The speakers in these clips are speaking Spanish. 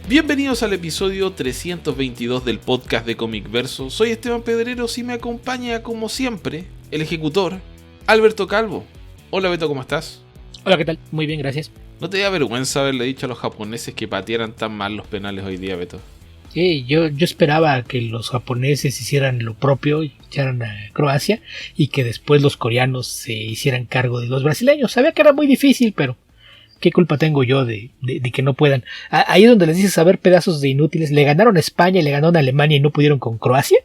Bienvenidos al episodio 322 del podcast de Comic Verso. Soy Esteban Pedreros y me acompaña, como siempre, el ejecutor, Alberto Calvo. Hola Beto, ¿cómo estás? Hola, ¿qué tal? Muy bien, gracias. ¿No te da vergüenza haberle dicho a los japoneses que patearan tan mal los penales hoy día, Beto? Sí, yo esperaba que los japoneses hicieran lo propio y echaran a Croacia y que después los coreanos se hicieran cargo de los brasileños. Sabía que era muy difícil, pero ¿qué culpa tengo yo de que no puedan? Ahí es donde les dices, a ver, pedazos de inútiles. Le ganaron a España y le ganaron a Alemania y no pudieron con Croacia.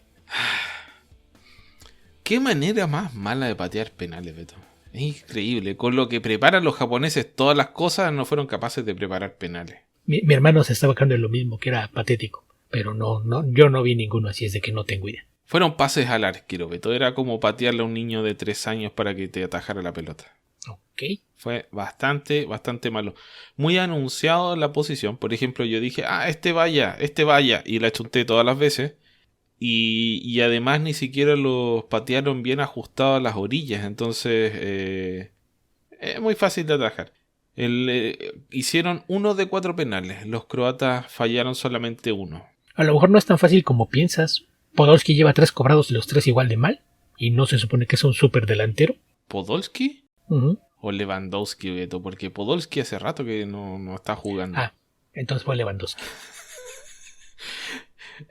Qué manera más mala de patear penales, Beto. Es increíble. Con lo que preparan los japoneses todas las cosas, no fueron capaces de preparar penales. Mi hermano se estaba quejando de lo mismo, que era patético. Pero no, yo no vi ninguno, así es de que no tengo idea. Fueron pases al arquero, Beto. Era como patearle a un niño de 3 años para que te atajara la pelota. Ok. Fue bastante malo. Muy anunciado la posición. Por ejemplo, yo dije, este vaya. Y la chunté todas las veces. Y además ni siquiera los patearon bien ajustados a las orillas. Entonces, es muy fácil de atajar. Hicieron 1 de 4 penales. Los croatas fallaron solamente 1. A lo mejor no es tan fácil como piensas. Podolski lleva 3 cobrados y los 3 igual de mal. Y no se supone que es un súper delantero. ¿Podolski? Uh-huh. O Lewandowski, Beto, porque Podolski hace rato que no está jugando. Entonces fue Lewandowski.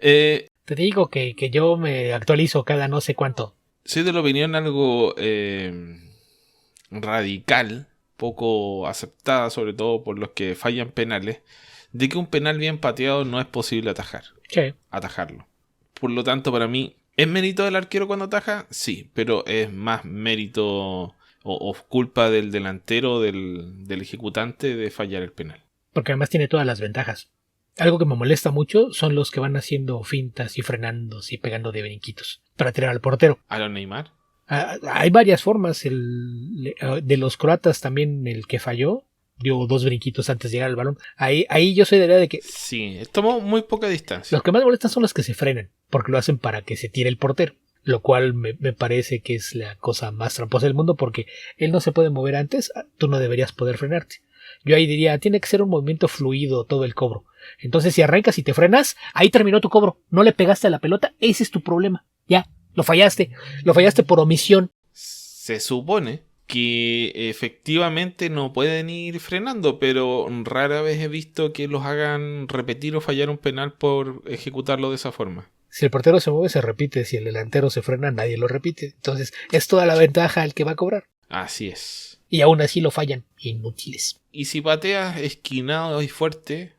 Te digo que yo me actualizo cada no sé cuánto. Soy de la opinión algo radical, poco aceptada, sobre todo por los que fallan penales, de que un penal bien pateado no es posible atajar. Sí. Atajarlo. Por lo tanto, para mí, ¿es mérito del arquero cuando ataja? Sí, pero es más mérito o culpa del delantero, del ejecutante de fallar el penal. Porque además tiene todas las ventajas. Algo que me molesta mucho son los que van haciendo fintas y frenando y pegando de brinquitos para tirar al portero. ¿A lo Neymar? Hay varias formas. De los croatas también, el que falló dio 2 brinquitos antes de llegar al balón. Ahí yo soy de la idea de que... Sí, tomó muy poca distancia. Los que más molestan son los que se frenan, porque lo hacen para que se tire el portero. Lo cual me parece que es la cosa más tramposa del mundo, porque él no se puede mover antes, tú no deberías poder frenarte. Yo ahí diría, tiene que ser un movimiento fluido todo el cobro. Entonces si arrancas y te frenas, ahí terminó tu cobro. No le pegaste a la pelota, ese es tu problema. Ya, lo fallaste por omisión. Se supone que efectivamente no pueden ir frenando, pero rara vez he visto que los hagan repetir o fallar un penal por ejecutarlo de esa forma. Si el portero se mueve, se repite. Si el delantero se frena, nadie lo repite. Entonces, es toda la ventaja al que va a cobrar. Así es. Y aún así lo fallan. Inútiles. Y si pateas esquinado y fuerte,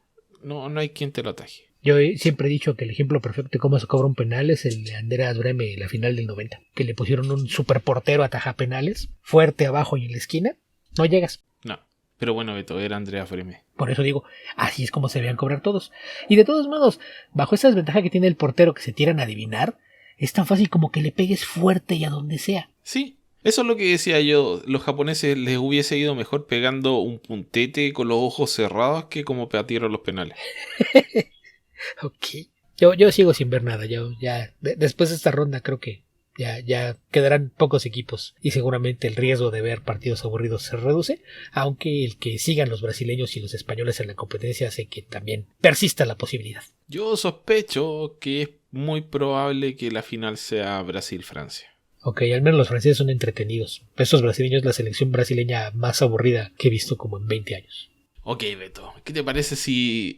no hay quien te lo ataje. Yo siempre he dicho que el ejemplo perfecto de cómo se cobra un penal es el de Andreas Brehme, la final del 90. Que le pusieron un super portero a atajar penales. Fuerte abajo y en la esquina. No llegas. No. Pero bueno, Beto, era Andreas Brehme. Por eso digo, así es como se vean cobrar todos. Y de todos modos, bajo esa desventaja que tiene el portero que se tiran a adivinar, es tan fácil como que le pegues fuerte y a donde sea. Sí, eso es lo que decía yo. Los japoneses les hubiese ido mejor pegando un puntete con los ojos cerrados que como patearon los penales. Ok. Yo sigo sin ver nada. Después de esta ronda creo que ya quedarán pocos equipos y seguramente el riesgo de ver partidos aburridos se reduce, aunque el que sigan los brasileños y los españoles en la competencia hace que también persista la posibilidad. Yo sospecho que es muy probable que la final sea Brasil-Francia. Ok, al menos los franceses son entretenidos. Estos brasileños es la selección brasileña más aburrida que he visto como en 20 años. Ok, Beto, ¿qué te parece si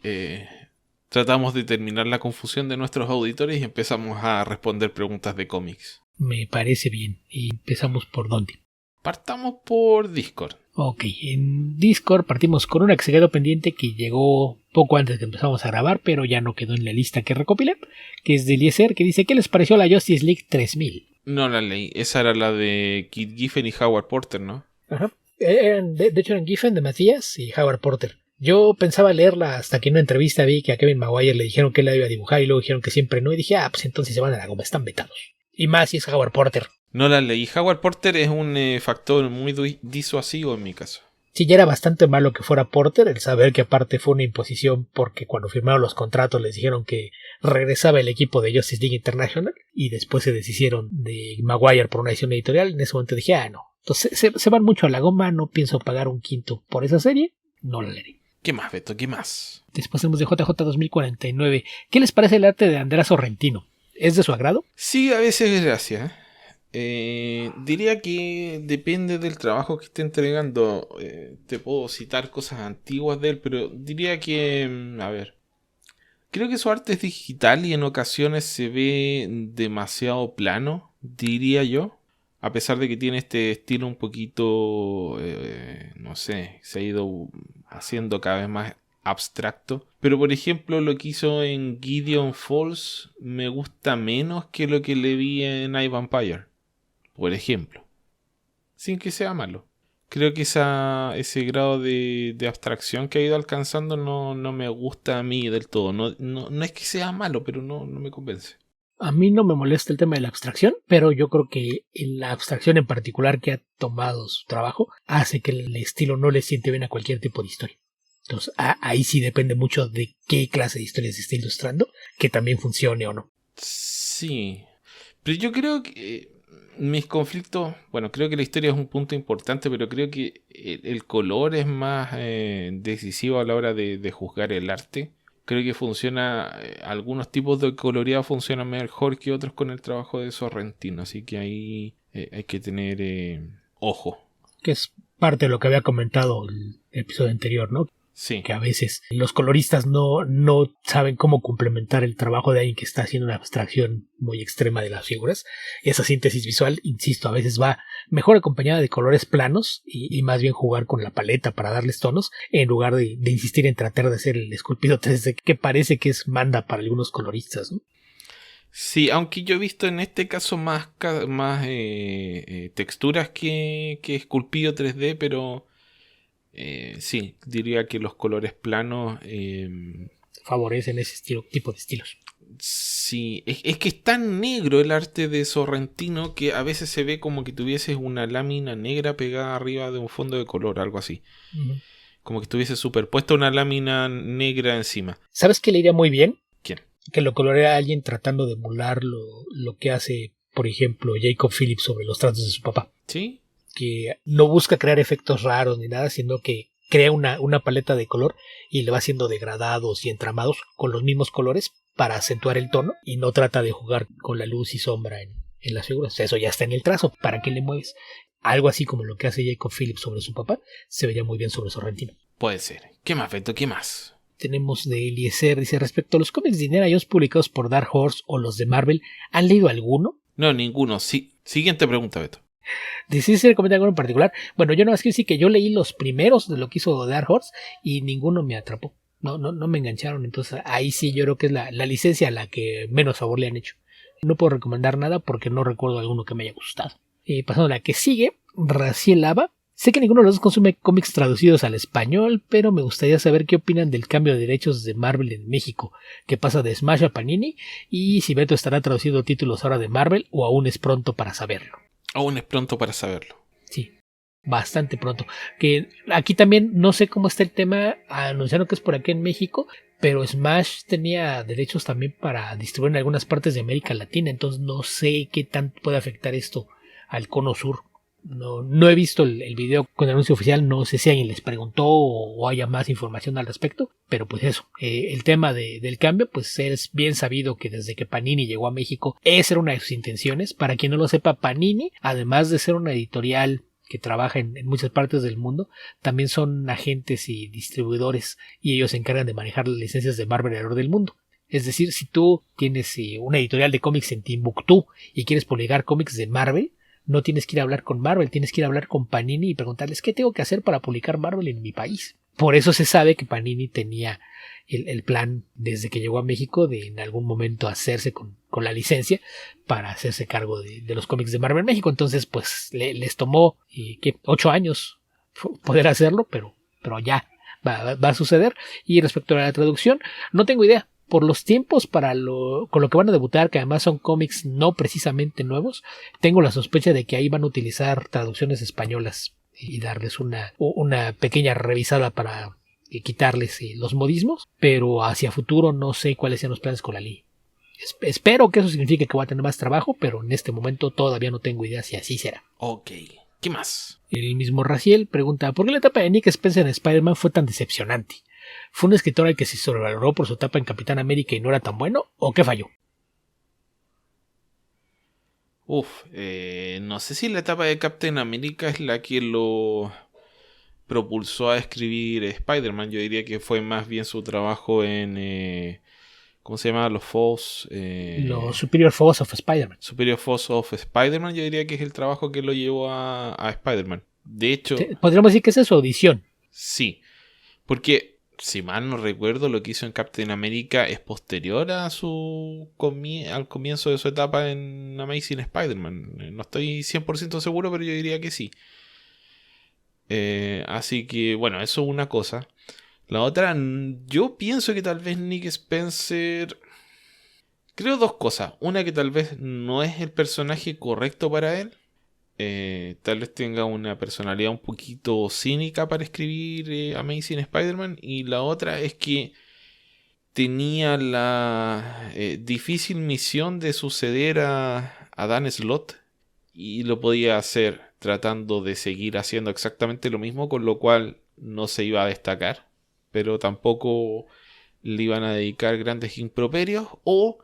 tratamos de terminar la confusión de nuestros auditores y empezamos a responder preguntas de cómics? Me parece bien. ¿Y empezamos por dónde? Partamos por Discord. Ok, en Discord partimos con una que se quedó pendiente que llegó poco antes que empezamos a grabar, pero ya no quedó en la lista que recopilé, que es de Eliezer, que dice: ¿qué les pareció la Justice League 3000? No la leí, esa era la de Kit Giffen y Howard Porter, ¿no? Ajá, de hecho eran Giffen, de Matías y Howard Porter. Yo pensaba leerla hasta que en una entrevista vi que a Kevin Maguire le dijeron que él la iba a dibujar y luego dijeron que siempre no, y dije, pues entonces se van a la goma, están vetados. Y más si es Howard Porter. No la leí. Howard Porter es un factor muy disuasivo en mi caso. Sí, ya era bastante malo que fuera Porter, el saber que aparte fue una imposición porque cuando firmaron los contratos les dijeron que regresaba el equipo de Justice League International y después se deshicieron de Maguire por una edición editorial. En ese momento dije, no. Entonces se van mucho a la goma, no pienso pagar un quinto por esa serie, no la leeré. ¿Qué más, Beto? ¿Qué más? Después tenemos de JJ 2049. ¿Qué les parece el arte de Andrea Sorrentino? ¿Es de su agrado? Sí, a veces es gracia. Diría que depende del trabajo que esté entregando. Te puedo citar cosas antiguas de él, pero diría que, a ver, creo que su arte es digital y en ocasiones se ve demasiado plano, diría yo. A pesar de que tiene este estilo un poquito, no sé, se ha ido haciendo cada vez más abstracto. Pero por ejemplo lo que hizo en Gideon Falls me gusta menos que lo que le vi en iVampire, por ejemplo. Sin que sea malo. Creo que ese grado de abstracción que ha ido alcanzando no me gusta a mí del todo. No es que sea malo, pero no me convence. A mí no me molesta el tema de la abstracción, pero yo creo que la abstracción en particular que ha tomado su trabajo hace que el estilo no le siente bien a cualquier tipo de historia. Entonces ahí sí depende mucho de qué clase de historias se esté ilustrando, que también funcione o no. Sí, pero yo creo que mis conflictos, bueno, creo que la historia es un punto importante, pero creo que el color es más decisivo a la hora de juzgar el arte. Creo que funciona, algunos tipos de coloreado funcionan mejor que otros con el trabajo de Sorrentino, así que ahí hay que tener ojo. Que es parte de lo que había comentado el episodio anterior, ¿no? Sí. Que a veces los coloristas no saben cómo complementar el trabajo de alguien que está haciendo una abstracción muy extrema de las figuras. Esa síntesis visual, insisto, a veces va mejor acompañada de colores planos y más bien jugar con la paleta para darles tonos, en lugar de insistir en tratar de hacer el esculpido 3D que parece que es manda para algunos coloristas, ¿no? Sí, aunque yo he visto en este caso más texturas que esculpido 3D, pero sí, diría que los colores planos favorecen ese tipo de estilos. sí, es que es tan negro el arte de Sorrentino que a veces se ve como que tuvieses una lámina negra pegada arriba de un fondo de color, algo así. Uh-huh. Como que estuviese superpuesta una lámina negra encima. ¿Sabes qué le iría muy bien? ¿Quién? Que lo colorea alguien tratando de emular lo que hace, por ejemplo, Jacob Phillips sobre los tratos de su papá. ¿Sí? Que no busca crear efectos raros ni nada, sino que crea una paleta de color y le va haciendo degradados y entramados con los mismos colores para acentuar el tono y no trata de jugar con la luz y sombra en las figuras. O sea, eso ya está en el trazo, ¿para qué le mueves? Algo así como lo que hace Jacob Phillips sobre su papá se vería muy bien sobre Sorrentino. Puede ser. ¿Qué más, Beto? ¿Qué más? Tenemos de Eliezer, dice, respecto a los cómics de Indiana Jones publicados por Dark Horse o los de Marvel, ¿han leído alguno? No, ninguno. Sí. Siguiente pregunta, Beto. ¿Decís comentar algo en particular? Bueno, yo no más quiero decir que yo leí los primeros de lo que hizo Dark Horse y ninguno me atrapó. No me engancharon. Entonces ahí sí yo creo que es la licencia a la que menos favor le han hecho. No puedo recomendar nada porque no recuerdo alguno que me haya gustado. Pasando a la que sigue, Raciel Lava. Sé que ninguno de los dos consume cómics traducidos al español, pero me gustaría saber qué opinan del cambio de derechos de Marvel en México, que pasa de Smash a Panini, y si Beto estará traduciendo títulos ahora de Marvel o aún es pronto para saberlo. Aún es pronto para saberlo. Sí, bastante pronto. Que aquí también no sé cómo está el tema, anunciaron que es por aquí en México, pero Smash tenía derechos también para distribuir en algunas partes de América Latina, entonces no sé qué tanto puede afectar esto al cono sur. No he visto el video con el anuncio oficial, no sé si alguien les preguntó o haya más información al respecto, pero pues eso, el tema del cambio, pues es bien sabido que desde que Panini llegó a México, esa era una de sus intenciones. Para quien no lo sepa, Panini, además de ser una editorial que trabaja en muchas partes del mundo, también son agentes y distribuidores, y ellos se encargan de manejar las licencias de Marvel alrededor del mundo. Es decir, si tú tienes una editorial de cómics en Timbuktu y quieres publicar cómics de Marvel, no tienes que ir a hablar con Marvel, tienes que ir a hablar con Panini y preguntarles qué tengo que hacer para publicar Marvel en mi país. Por eso se sabe que Panini tenía el plan desde que llegó a México de en algún momento hacerse con la licencia para hacerse cargo de los cómics de Marvel en México. Entonces pues les tomó 8 años poder hacerlo, pero ya va a suceder. Y respecto a la traducción, no tengo idea. Por los tiempos con lo que van a debutar, que además son cómics no precisamente nuevos, tengo la sospecha de que ahí van a utilizar traducciones españolas y darles una pequeña revisada para quitarles los modismos, pero hacia futuro no sé cuáles sean los planes con la ley. Espero que eso signifique que va a tener más trabajo, pero en este momento todavía no tengo idea si así será. Ok, ¿qué más? El mismo Raciel pregunta, ¿por qué la etapa de Nick Spencer en Spider-Man fue tan decepcionante? ¿Fue un escritor al que se sobrevaloró por su etapa en Capitán América y no era tan bueno? ¿O qué falló? No sé si la etapa de Captain America es la que lo propulsó a escribir Spider-Man. Yo diría que fue más bien su trabajo en... ¿cómo se llama? Los Foes. Los Superior Foes of Spider-Man. Superior Foes of Spider-Man, yo diría que es el trabajo que lo llevó a Spider-Man. De hecho... Podríamos decir que esa es su audición. Sí, porque si mal no recuerdo, lo que hizo en Captain America es posterior a al comienzo de su etapa en Amazing Spider-Man. No estoy 100% seguro, pero yo diría que sí. Así que, bueno, eso es una cosa. La otra, yo pienso que tal vez Nick Spencer... Creo dos cosas. Una, que tal vez no es el personaje correcto para él. Tal vez tenga una personalidad un poquito cínica para escribir Amazing Spider-Man. Y la otra es que tenía la difícil misión de suceder a Dan Slott. Y lo podía hacer tratando de seguir haciendo exactamente lo mismo, con lo cual no se iba a destacar, pero tampoco le iban a dedicar grandes improperios, o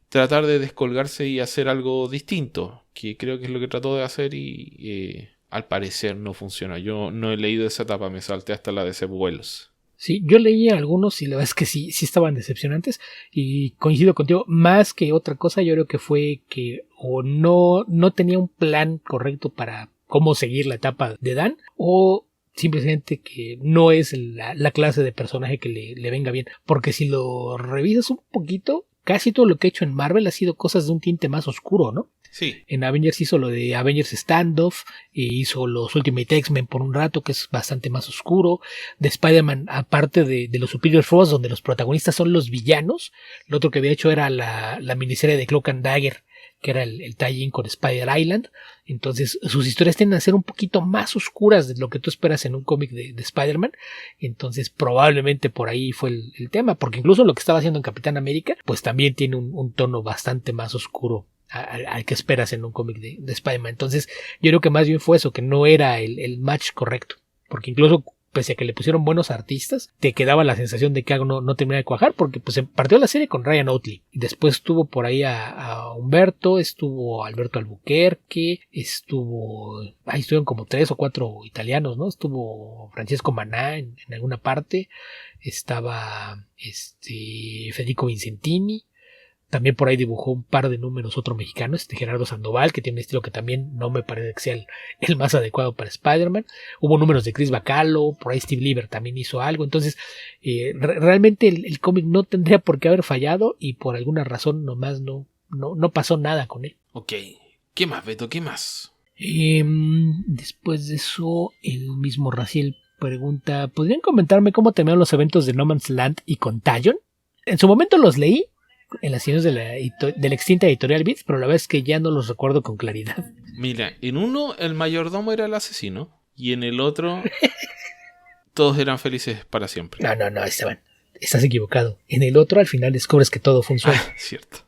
tratar de descolgarse y hacer algo distinto, que creo que es lo que trató de hacer y al parecer no funciona. Yo no he leído esa etapa, me salté hasta la de Seb Wells. Sí, yo leí algunos y la verdad es que sí estaban decepcionantes, y coincido contigo. Más que otra cosa, yo creo que fue que o no tenía un plan correcto para cómo seguir la etapa de Dan, o simplemente que no es la clase de personaje que le venga bien. Porque si lo revisas un poquito, casi todo lo que ha hecho en Marvel ha sido cosas de un tinte más oscuro, ¿no? Sí. En Avengers hizo lo de Avengers Standoff, hizo los Ultimate X-Men por un rato, que es bastante más oscuro. De Spider-Man, aparte de los Superior Foes, donde los protagonistas son los villanos, lo otro que había hecho era la miniserie de Cloak and Dagger, que era el tie-in con Spider Island. Entonces sus historias tienden a ser un poquito más oscuras de lo que tú esperas en un cómic de Spider-Man. Entonces probablemente por ahí fue el tema, porque incluso lo que estaba haciendo en Capitán América pues también tiene un tono bastante más oscuro al que esperas en un cómic de Spider-Man. Entonces yo creo que más bien fue eso, que no era el match correcto, porque incluso pese a que le pusieron buenos artistas, te quedaba la sensación de que algo no terminaba de cuajar, porque pues partió la serie con Ryan Otley, y después estuvo por ahí a Humberto, estuvo Alberto Albuquerque, estuvieron como 3 o 4 italianos, ¿no? Estuvo Francesco Manà en alguna parte, estaba Federico Vincentini. También por ahí dibujó un par de números otro mexicano, Gerardo Sandoval, que tiene un estilo que también no me parece que sea el más adecuado para Spider-Man. Hubo números de Chris Bacalo, por ahí Steve Lieber también hizo algo. Entonces, realmente el cómic no tendría por qué haber fallado, y por alguna razón nomás no pasó nada con él. Ok, ¿qué más, Beto? ¿Qué más? Después de eso, el mismo Raciel pregunta, ¿podrían comentarme cómo terminaron los eventos de No Man's Land y Contagion? En su momento los leí en las sesiones de la extinta editorial Beats, pero la verdad es que ya no los recuerdo con claridad. Mira, en uno el mayordomo era el asesino, y en el otro todos eran felices para siempre. No, Esteban, estás equivocado. En el otro al final descubres que todo fue un sueño. Cierto.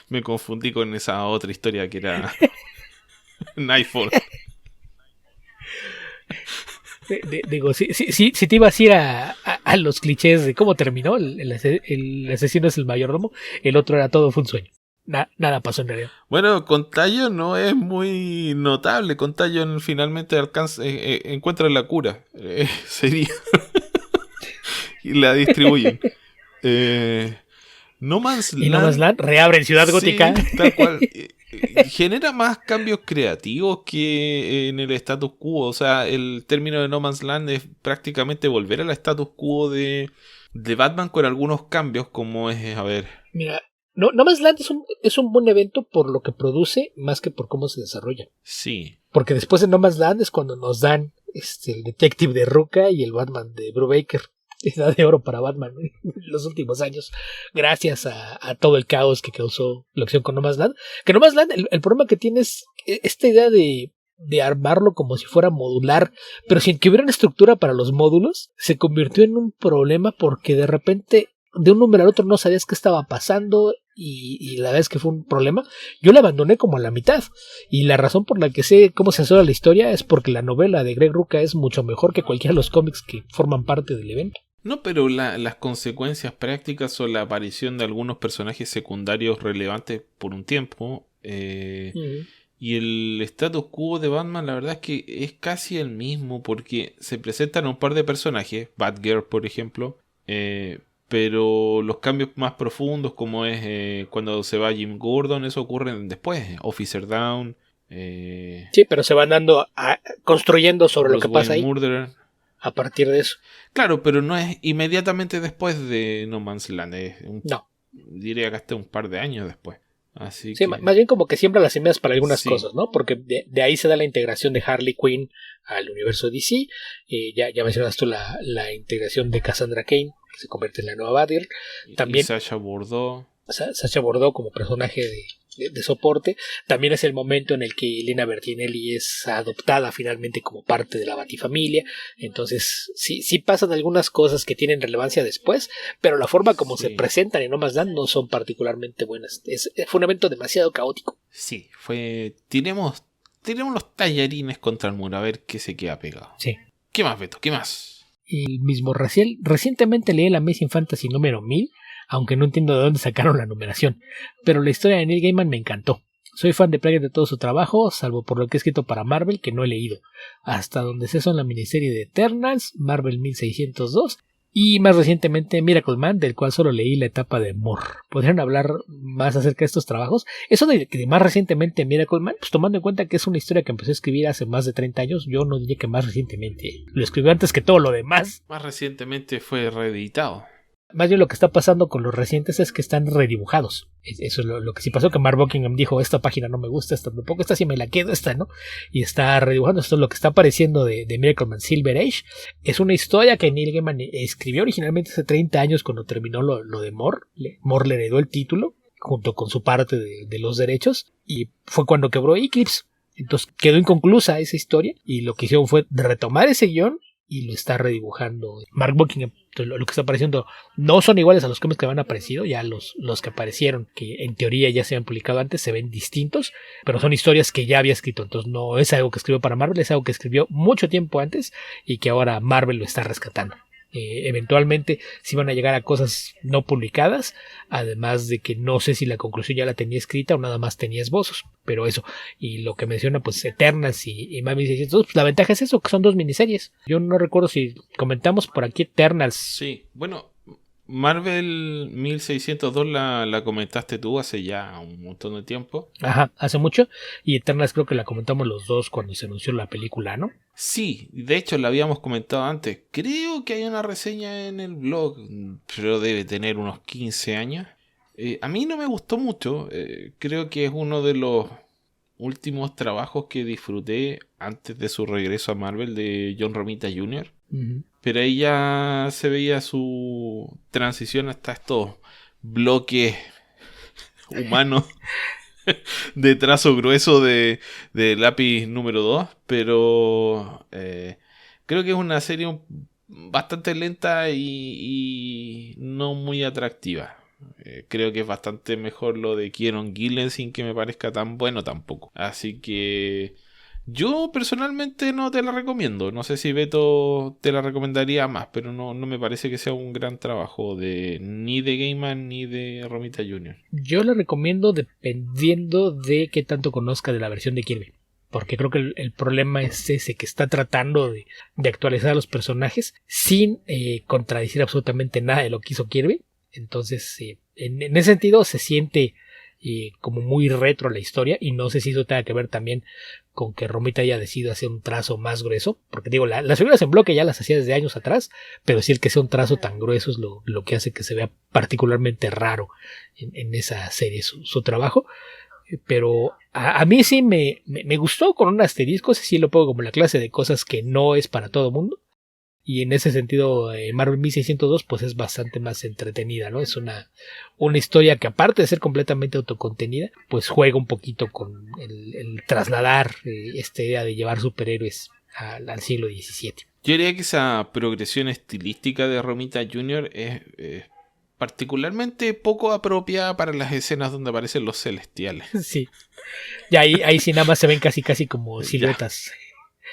Me confundí con esa otra historia que era Nightfall. Digo, si te ibas a ir a los clichés de cómo terminó, el asesino es el mayordomo, el otro era todo fue un sueño. Nada pasó en realidad. Bueno, Contagion no es muy notable. Contagion finalmente encuentra la cura. Sería. Y la distribuyen. No Man's Land. Y No Man's Land reabre en Ciudad Gótica. Sí, tal cual. Genera más cambios creativos que en el status quo. O sea, el término de No Man's Land es prácticamente volver al status quo de Batman, con algunos cambios, como es, a ver. Mira, No Man's Land es un buen evento por lo que produce, más que por cómo se desarrolla. Sí. Porque después de No Man's Land es cuando nos dan el Detective de Rucka y el Batman de Brubaker. Edad de oro para Batman en los últimos años, gracias a todo el caos que causó la acción con No Man's Land. Que No Man's Land, el problema que tiene es esta idea de armarlo como si fuera modular, pero sin que hubiera una estructura para los módulos, se convirtió en un problema, porque de repente de un número al otro no sabías qué estaba pasando, y la verdad es que fue un problema. Yo la abandoné como a la mitad, y la razón por la que sé cómo se asesora la historia es porque la novela de Greg Rucka es mucho mejor que cualquiera de los cómics que forman parte del evento. No, pero las consecuencias prácticas o la aparición de algunos personajes secundarios relevantes por un tiempo. Y el status quo de Batman, la verdad es que es casi el mismo, porque se presentan un par de personajes, Batgirl por ejemplo, pero los cambios más profundos, como es cuando se va Jim Gordon, eso ocurre después. Officer Down. Sí, pero se van construyendo sobre lo que Bruce pasa Wayne ahí Murderer. a partir de eso. Claro, pero no es inmediatamente después de No Man's Land. No. Diría que hasta un par de años después. Así Sí, que... más bien como que siembra las semillas para algunas Sí. cosas, ¿no? Porque de ahí se da la integración de Harley Quinn al universo DC. Ya mencionas tú la integración de Cassandra Cain, que se convierte en la nueva Batgirl. También Y Sasha Bordeaux. Sacha Bordeaux como personaje de soporte. También es el momento en el que Elena Bertinelli es adoptada finalmente como parte de la Batifamilia. Entonces sí pasan algunas cosas que tienen relevancia después, pero la forma como se presentan en No Man's Land no son particularmente buenas. Fue un evento demasiado caótico. Sí, tiremos los tallarines contra el muro a ver qué se queda pegado. Sí. ¿Qué más, Beto? ¿Qué más? El mismo Raciel. Recientemente leí la Amazing Fantasy número 1000, aunque no entiendo de dónde sacaron la numeración, pero la historia de Neil Gaiman me encantó. Soy fan de Plague de todo su trabajo, salvo por lo que he escrito para Marvel, que no he leído. Hasta donde sé son la miniserie de Eternals, Marvel 1602, y más recientemente Miracle Man, del cual solo leí la etapa de Moore. ¿Podrían hablar más acerca de estos trabajos? Eso de más recientemente Miracle Man, pues tomando en cuenta que es una historia que empecé a escribir hace más de 30 años, yo no diría que más recientemente. Lo escribí antes que todo lo demás. Más recientemente fue reeditado. Más bien lo que está pasando con los recientes es que están redibujados. Eso es lo que sí pasó, que Mark Buckingham dijo, esta página no me gusta, esta tampoco, esta sí me la quedo, esta no. Y está redibujando. Esto es lo que está apareciendo de Miracle Man Silver Age. Es una historia que Neil Gaiman escribió originalmente hace 30 años cuando terminó lo de Moore. Moore le heredó el título junto con su parte de los derechos y fue cuando quebró Eclipse. Entonces quedó inconclusa esa historia y lo que hicieron fue retomar ese guión y lo está redibujando Mark Buckingham. Entonces, lo que está apareciendo no son iguales a los cómics que habían aparecido, ya los que aparecieron, que en teoría ya se habían publicado antes, se ven distintos, pero son historias que ya había escrito, entonces no es algo que escribió para Marvel, es algo que escribió mucho tiempo antes y que ahora Marvel lo está rescatando. Eventualmente sí van a llegar a cosas no publicadas, además de que no sé si la conclusión ya la tenía escrita o nada más tenía esbozos, pero eso, y lo que menciona pues Eternals y Marvel 1602, pues la ventaja es eso, que son dos miniseries. Yo no recuerdo si comentamos por aquí Eternals. Sí, bueno, Marvel 1602 la comentaste tú hace ya un montón de tiempo. Ajá, hace mucho. Y Eternals creo que la comentamos los dos cuando se anunció la película, ¿no? Sí, de hecho la habíamos comentado antes. Creo que hay una reseña en el blog, pero debe tener unos 15 años. A mí no me gustó mucho. Creo que es uno de los últimos trabajos que disfruté antes de su regreso a Marvel de John Romita Jr. Pero ahí ya se veía su transición hasta estos bloques humanos de trazo grueso de lápiz número 2. Pero creo que es una serie bastante lenta y no muy atractiva. Creo que es bastante mejor lo de Kieron Gillen sin que me parezca tan bueno tampoco. Así que yo personalmente no te la recomiendo. No sé si Beto te la recomendaría más, pero no me parece que sea un gran trabajo ni de Gaiman ni de Romita Jr. Yo la recomiendo dependiendo de qué tanto conozca de la versión de Kirby. Porque creo que el problema es ese, que está tratando de actualizar a los personajes sin contradecir absolutamente nada de lo que hizo Kirby. Entonces, en ese sentido se siente como muy retro la historia, y no sé si eso tenga que ver también con que Romita haya decidido hacer un trazo más grueso, porque digo, las figuras en bloque ya las hacía desde años atrás, pero sí el que sea un trazo tan grueso es lo que hace que se vea particularmente raro en esa serie su trabajo. Pero a mí sí me gustó, con un asterisco, sí lo pongo como la clase de cosas que no es para todo mundo. Y en ese sentido, Marvel 1602 pues es bastante más entretenida, ¿no? Es una historia que, aparte de ser completamente autocontenida, pues juega un poquito con el trasladar esta idea de llevar superhéroes al siglo XVII. Yo diría que esa progresión estilística de Romita Jr. es particularmente poco apropiada para las escenas donde aparecen los celestiales. Sí. Y ahí sí nada más se ven casi como siluetas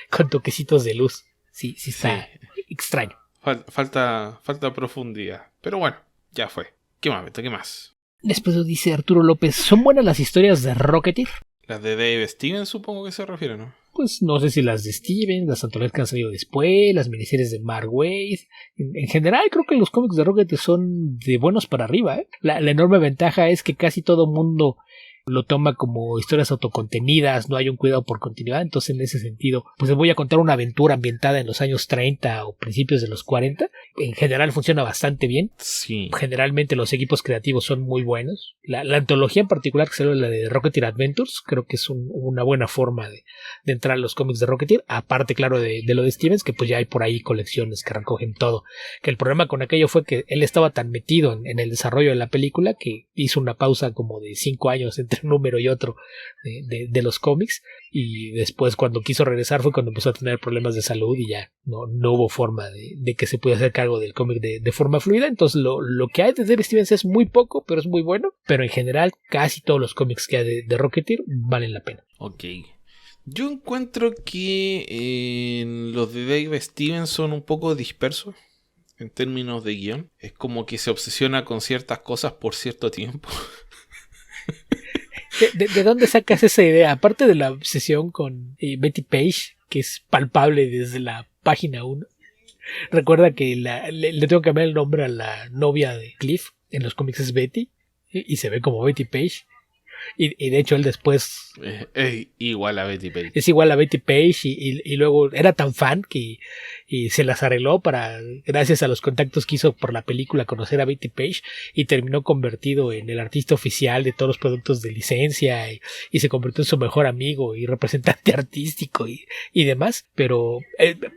con toquecitos de luz. Sí está extraño. Falta profundidad. Pero bueno, ya fue. ¿Qué más, Beto? ¿Qué más? Después dice Arturo López, ¿son buenas las historias de Rocketeer? Las de Dave Stevens supongo que se refiere, ¿no? Pues no sé si las de Stevens, las antologías que han salido después, las miniseries de Mark Waid. En general creo que los cómics de Rocketeer son de buenos para arriba, ¿eh? La enorme ventaja es que casi todo mundo lo toma como historias autocontenidas, no hay un cuidado por continuidad, entonces en ese sentido, pues les voy a contar una aventura ambientada en los años 30 o principios de los 40. En general funciona bastante bien. Sí. Generalmente los equipos creativos son muy buenos. La antología en particular, que salió la de Rocketeer Adventures, creo que es una buena forma de entrar a los cómics de Rocketeer, aparte claro de lo de Stevens, que pues ya hay por ahí colecciones que recogen todo. Que el problema con aquello fue que él estaba tan metido en el desarrollo de la película que hizo una pausa como de 5 años entre un número y otro de los cómics, y después cuando quiso regresar fue cuando empezó a tener problemas de salud y ya no hubo forma de que se pudiera hacer cargo del cómic de forma fluida. Entonces lo que hay de Dave Stevens es muy poco, pero es muy bueno, pero en general casi todos los cómics que hay de Rocketeer valen la pena. Ok. Yo encuentro que los de Dave Stevens son un poco dispersos en términos de guión. Es como que se obsesiona con ciertas cosas por cierto tiempo. ¿De dónde sacas esa idea? Aparte de la obsesión con Betty Page, que es palpable desde la página 1. Recuerda que le tengo que cambiar el nombre a la novia de Cliff. En los cómics es Betty. Y se ve como Betty Page. Y de hecho él después Es igual a Betty Page. es igual a Betty Page y luego era tan fan que se las arregló para, gracias a los contactos que hizo por la película, conocer a Betty Page, y terminó convertido en el artista oficial de todos los productos de licencia y se convirtió en su mejor amigo y representante artístico y demás. Pero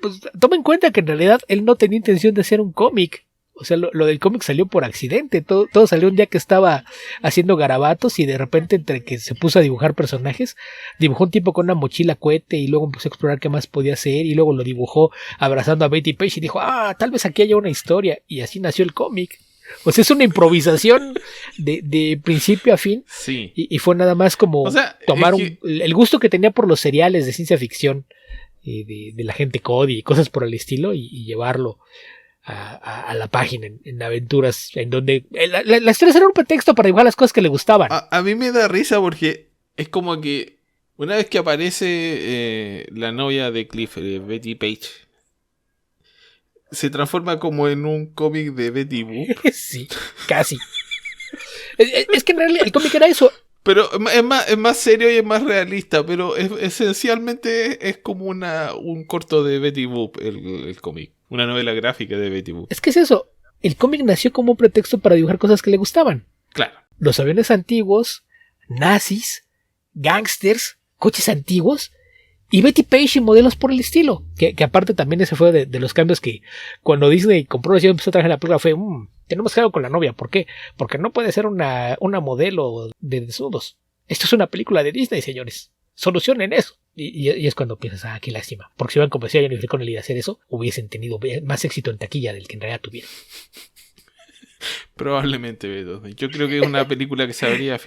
pues toma en cuenta que en realidad él no tenía intención de hacer un cómic. O sea, lo del cómic salió por accidente. Todo salió un día que estaba haciendo garabatos y de repente, entre que se puso a dibujar personajes, dibujó un tipo con una mochila cohete y luego empezó a explorar qué más podía hacer y luego lo dibujó abrazando a Betty Page y dijo, tal vez aquí haya una historia, y así nació el cómic. O sea, es una improvisación de principio a fin. Sí. Y fue nada más como tomar el gusto que tenía por los seriales de ciencia ficción de la gente Cody y cosas por el estilo y llevarlo a la página en aventuras en donde la historia era un pretexto para dibujar las cosas que le gustaban. A mí me da risa porque es como que una vez que aparece la novia de Cliff, Betty Page, se transforma como en un cómic de Betty Boop. Sí, casi. Es que en realidad el cómic era eso. Pero es más serio y es más realista, pero esencialmente es como un corto de Betty Boop el cómic. Una novela gráfica de Betty Boop. Es que es eso. El cómic nació como un pretexto para dibujar cosas que le gustaban. Claro. Los aviones antiguos, nazis, gangsters, coches antiguos y Betty Page y modelos por el estilo. Que aparte también ese fue de los cambios que cuando Disney compró y empezó a traer la película fue, tenemos que algo con la novia. ¿Por qué? Porque no puede ser una modelo de desnudos. Esto es una película de Disney, señores. Solucionen eso. Y es cuando piensas, qué lástima. Porque si hubieran convencido a Jennifer Connelly de hacer eso, hubiesen tenido más éxito en taquilla del que en realidad tuvieron. Probablemente, Beto. Yo creo que es una película que se habría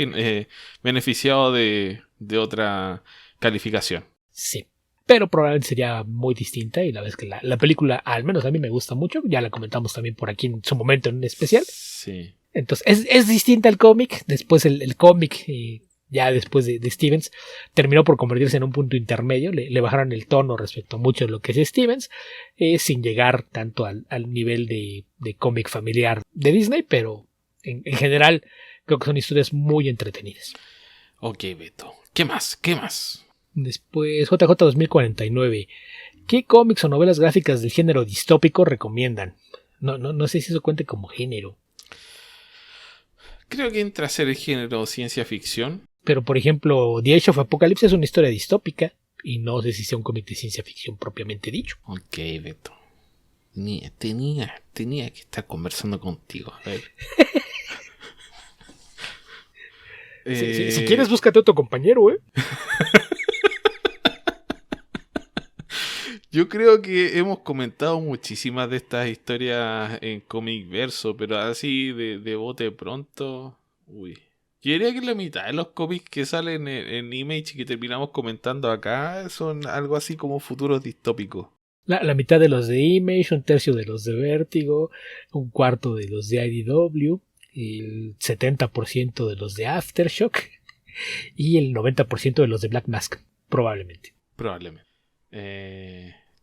beneficiado de otra calificación. Sí. Pero probablemente sería muy distinta, y la vez que la película, al menos a mí me gusta mucho, ya la comentamos también por aquí en su momento en un especial. Sí. Entonces es distinta al cómic. Después el cómic, ya después de Stevens, terminó por convertirse en un punto intermedio. Le bajaron el tono respecto a mucho de lo que es Stevens, sin llegar tanto al nivel de cómic familiar de Disney, pero en general creo que son historias muy entretenidas. Ok, Beto. ¿Qué más? ¿Qué más? Después, JJ 2049. ¿Qué cómics o novelas gráficas del género distópico recomiendan? No sé si eso cuente como género. Creo que entra a ser el género ciencia ficción. Pero, por ejemplo, The Age of Apocalypse es una historia distópica y no sé si sea un cómic de ciencia ficción propiamente dicho. Ok, Beto. Tenía que estar conversando contigo. A ver. Si quieres, búscate otro compañero, Yo creo que hemos comentado muchísimas de estas historias en Comic Verso, pero así de bote pronto. Uy. Yo diría que la mitad de los cómics que salen en Image y que terminamos comentando acá son algo así como futuros distópicos. La mitad de los de Image, un tercio de los de Vértigo, un cuarto de los de IDW, el 70% de los de Aftershock y el 90% de los de Black Mask, probablemente. Probablemente.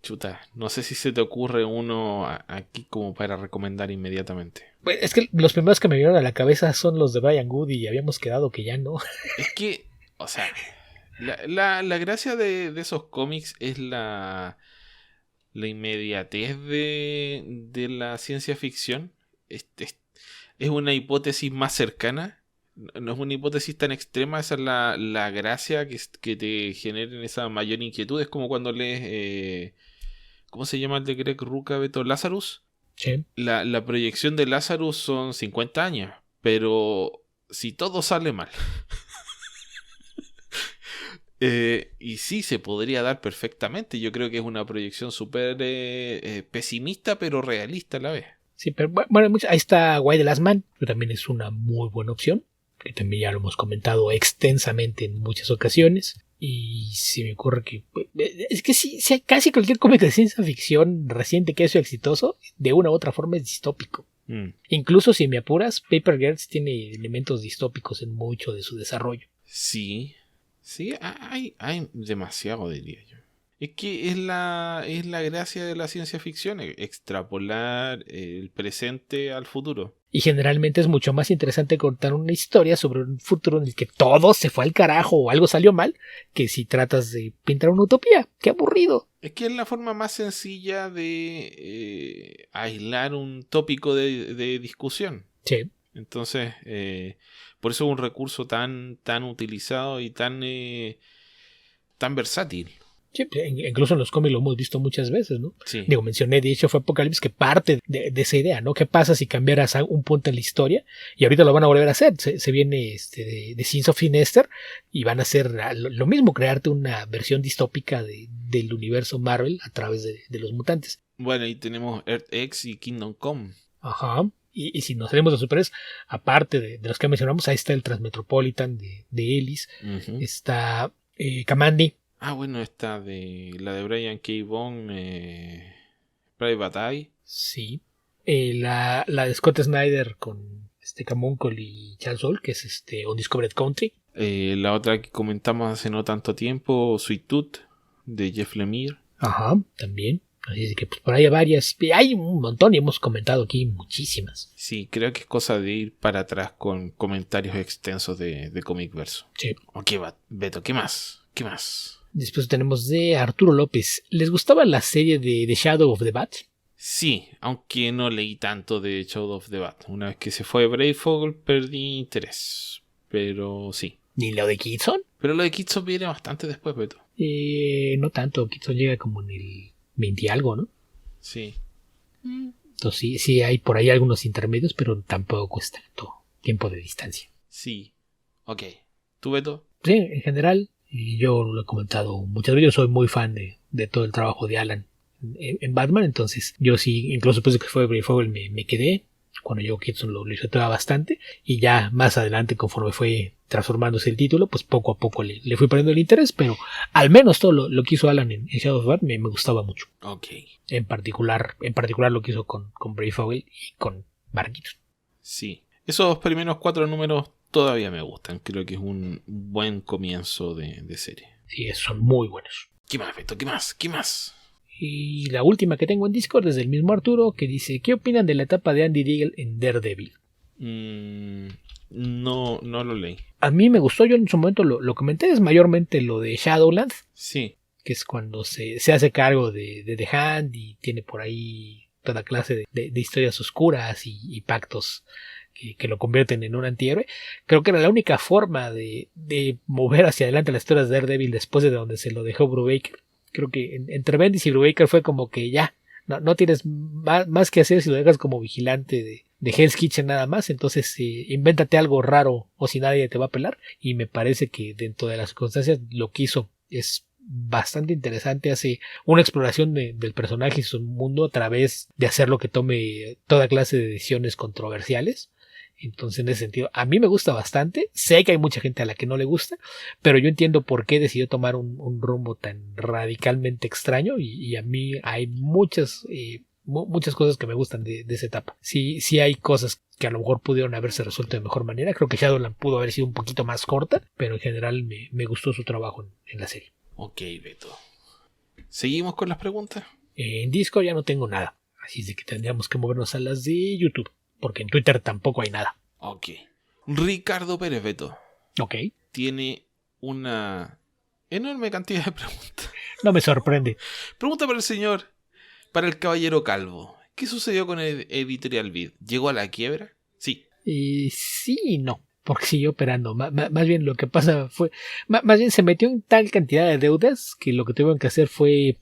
Chuta, no sé si se te ocurre uno aquí como para recomendar inmediatamente. Pues es que los primeros que me vinieron a la cabeza son los de Brian Wood y habíamos quedado que ya no. Es que, o sea, la gracia de esos cómics es la inmediatez de la ciencia ficción. Es una hipótesis más cercana. No es una hipótesis tan extrema. Esa es la gracia que te generen esa mayor inquietud. Es como cuando lees... ¿cómo se llama el de Greg Rucka, Beto? Lazarus. Sí. La proyección de Lazarus son 50 años. Pero si todo sale mal... y sí, se podría dar perfectamente. Yo creo que es una proyección súper pesimista, pero realista a la vez. Sí, pero bueno, ahí está Why the Last Man, que también es una muy buena opción, que también ya lo hemos comentado extensamente en muchas ocasiones. Y se me ocurre que es que sí, casi cualquier cómic de ciencia ficción reciente que ha sido exitoso, de una u otra forma es distópico. Incluso si me apuras, Paper Girls tiene elementos distópicos en mucho de su desarrollo. Sí, hay demasiado, diría yo. Es que es la gracia de la ciencia ficción, extrapolar el presente al futuro. Y generalmente es mucho más interesante contar una historia sobre un futuro en el que todo se fue al carajo o algo salió mal, que si tratas de pintar una utopía. ¡Qué aburrido! Es que es la forma más sencilla de aislar un tópico de discusión. Sí. Entonces, por eso es un recurso tan utilizado y tan versátil. Sí, incluso en los cómics lo hemos visto muchas veces, ¿no? Sí. Digo, mencioné de hecho fue Apocalipsis que parte de esa idea, ¿no? ¿Qué pasa si cambiaras un punto en la historia? Y ahorita lo van a volver a hacer. Se viene de Sins of Sinister y van a hacer lo mismo, crearte una versión distópica del universo Marvel a través de los mutantes. Bueno, y tenemos Earth X y Kingdom Come. Ajá. Y si nos salimos de superhéroes, aparte de los que mencionamos, ahí está el Transmetropolitan de Ellis. Uh-huh. Está Kamandi. Bueno, está la de Brian K. Vaughan, Private Eye. Sí. La de Scott Snyder con Camuncol y Charles Soule, que es Undiscovered Country. La otra que comentamos hace no tanto tiempo, Sweet Tooth, de Jeff Lemire. Ajá, también. Así es que pues, por ahí hay varias. Hay un montón y hemos comentado aquí muchísimas. Sí, creo que es cosa de ir para atrás con comentarios extensos de Comic Verso. Sí. Ok, Beto, ¿qué más? ¿Qué más? Después tenemos de Arturo López. ¿Les gustaba la serie de The Shadow of the Bat? Sí, aunque no leí tanto de Shadow of the Bat. Una vez que se fue Brave perdí interés. Pero sí. ¿Ni lo de Kitson? Pero lo de Kitson viene bastante después, Beto. No tanto. Kitson llega como en el 20 y algo, ¿no? Sí. Entonces sí hay por ahí algunos intermedios, pero tampoco cuesta tanto tiempo de distancia. Sí. Ok. ¿Tú, Beto? Sí, en general, y yo lo he comentado muchas veces, yo soy muy fan de todo el trabajo de Alan en Batman, entonces yo sí, incluso después de que fue Brave Fogel me quedé. Cuando llegó Kitson lo disfrutaba bastante, y ya más adelante, conforme fue transformándose el título, pues poco a poco le fui perdiendo el interés, pero al menos todo lo que hizo Alan en Shadow of the Bat me gustaba mucho. Ok. En particular lo que hizo con Brave Fogel y con Barquito. Sí. Esos primeros 4 números todavía me gustan. Creo que es un buen comienzo de serie. Sí, son muy buenos. ¿Qué más, Beto? ¿Qué más? ¿Qué más? Y la última que tengo en Discord es del mismo Arturo, que dice: ¿qué opinan de la etapa de Andy Deagle en Daredevil? No lo leí. A mí me gustó, yo en su momento lo comenté, es mayormente lo de Shadowland. Sí. Que es cuando se hace cargo de The Hand y tiene por ahí toda clase de historias oscuras y pactos que lo convierten en un antihéroe. Creo que era la única forma de mover hacia adelante las historias de Daredevil después de donde se lo dejó Brubaker. Creo que entre Bendis y Brubaker fue como que ya, no tienes más que hacer si lo dejas como vigilante de Hell's Kitchen nada más, entonces invéntate algo raro o si nadie te va a pelar. Y me parece que dentro de las circunstancias lo que hizo es bastante interesante, hace una exploración del personaje y su mundo a través de hacer lo que tome toda clase de decisiones controversiales, Entonces, en ese sentido, a mí me gusta bastante. Sé que hay mucha gente a la que no le gusta, pero yo entiendo por qué decidió tomar un rumbo tan radicalmente extraño. Y a mí hay muchas cosas que me gustan de esa etapa. Sí, sí hay cosas que a lo mejor pudieron haberse resuelto de mejor manera. Creo que Shadowland pudo haber sido un poquito más corta, pero en general me gustó su trabajo en la serie. Ok, Beto. ¿Seguimos con las preguntas? En Discord ya no tengo nada, así es de que tendríamos que movernos a las de YouTube, porque en Twitter tampoco hay nada. Ok. Ricardo Pérez, Beto, Ok, tiene una enorme cantidad de preguntas. no me sorprende. Pregunta para el caballero Calvo. ¿Qué sucedió con el Editorial Vid? ¿Llegó a la quiebra? Sí. Y sí y no, porque siguió operando. Más bien lo que pasa fue, más bien se metió en tal cantidad de deudas que lo que tuvieron que hacer fue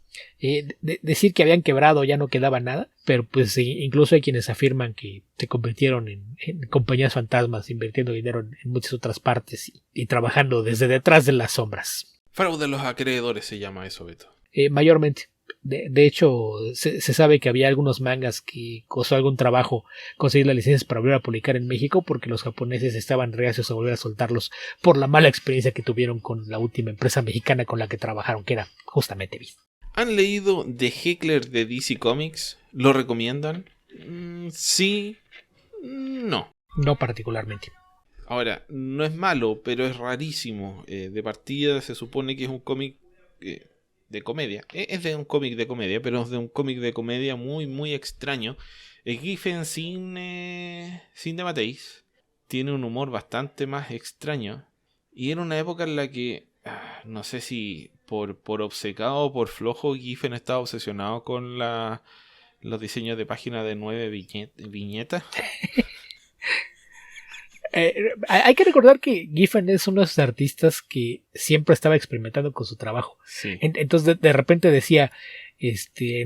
decir que habían quebrado, ya no quedaba nada, pero pues incluso hay quienes afirman que se convirtieron en compañías fantasmas, invirtiendo dinero en muchas otras partes y trabajando desde detrás de las sombras. Fraude a los acreedores se llama eso, Beto. Mayormente. De hecho, se sabe que había algunos mangas que costó algún trabajo conseguir las licencias para volver a publicar en México porque los japoneses estaban reacios a volver a soltarlos por la mala experiencia que tuvieron con la última empresa mexicana con la que trabajaron, que era justamente Vid. ¿Han leído The Heckler de DC Comics? ¿Lo recomiendan? Sí. No. No particularmente. Ahora, no es malo, pero es rarísimo. De partida se supone que es un cómic de comedia. Es de un cómic de comedia, pero es de un cómic de comedia muy, muy extraño. Giffen sin de Mateis tiene un humor bastante más extraño. Y era una época en la que, no sé si por obcecado o por flojo, Giffen estaba obsesionado con los diseños de página de 9 viñetas. Hay que recordar que Giffen es uno de esos artistas que siempre estaba experimentando con su trabajo. Sí. Entonces de repente decía,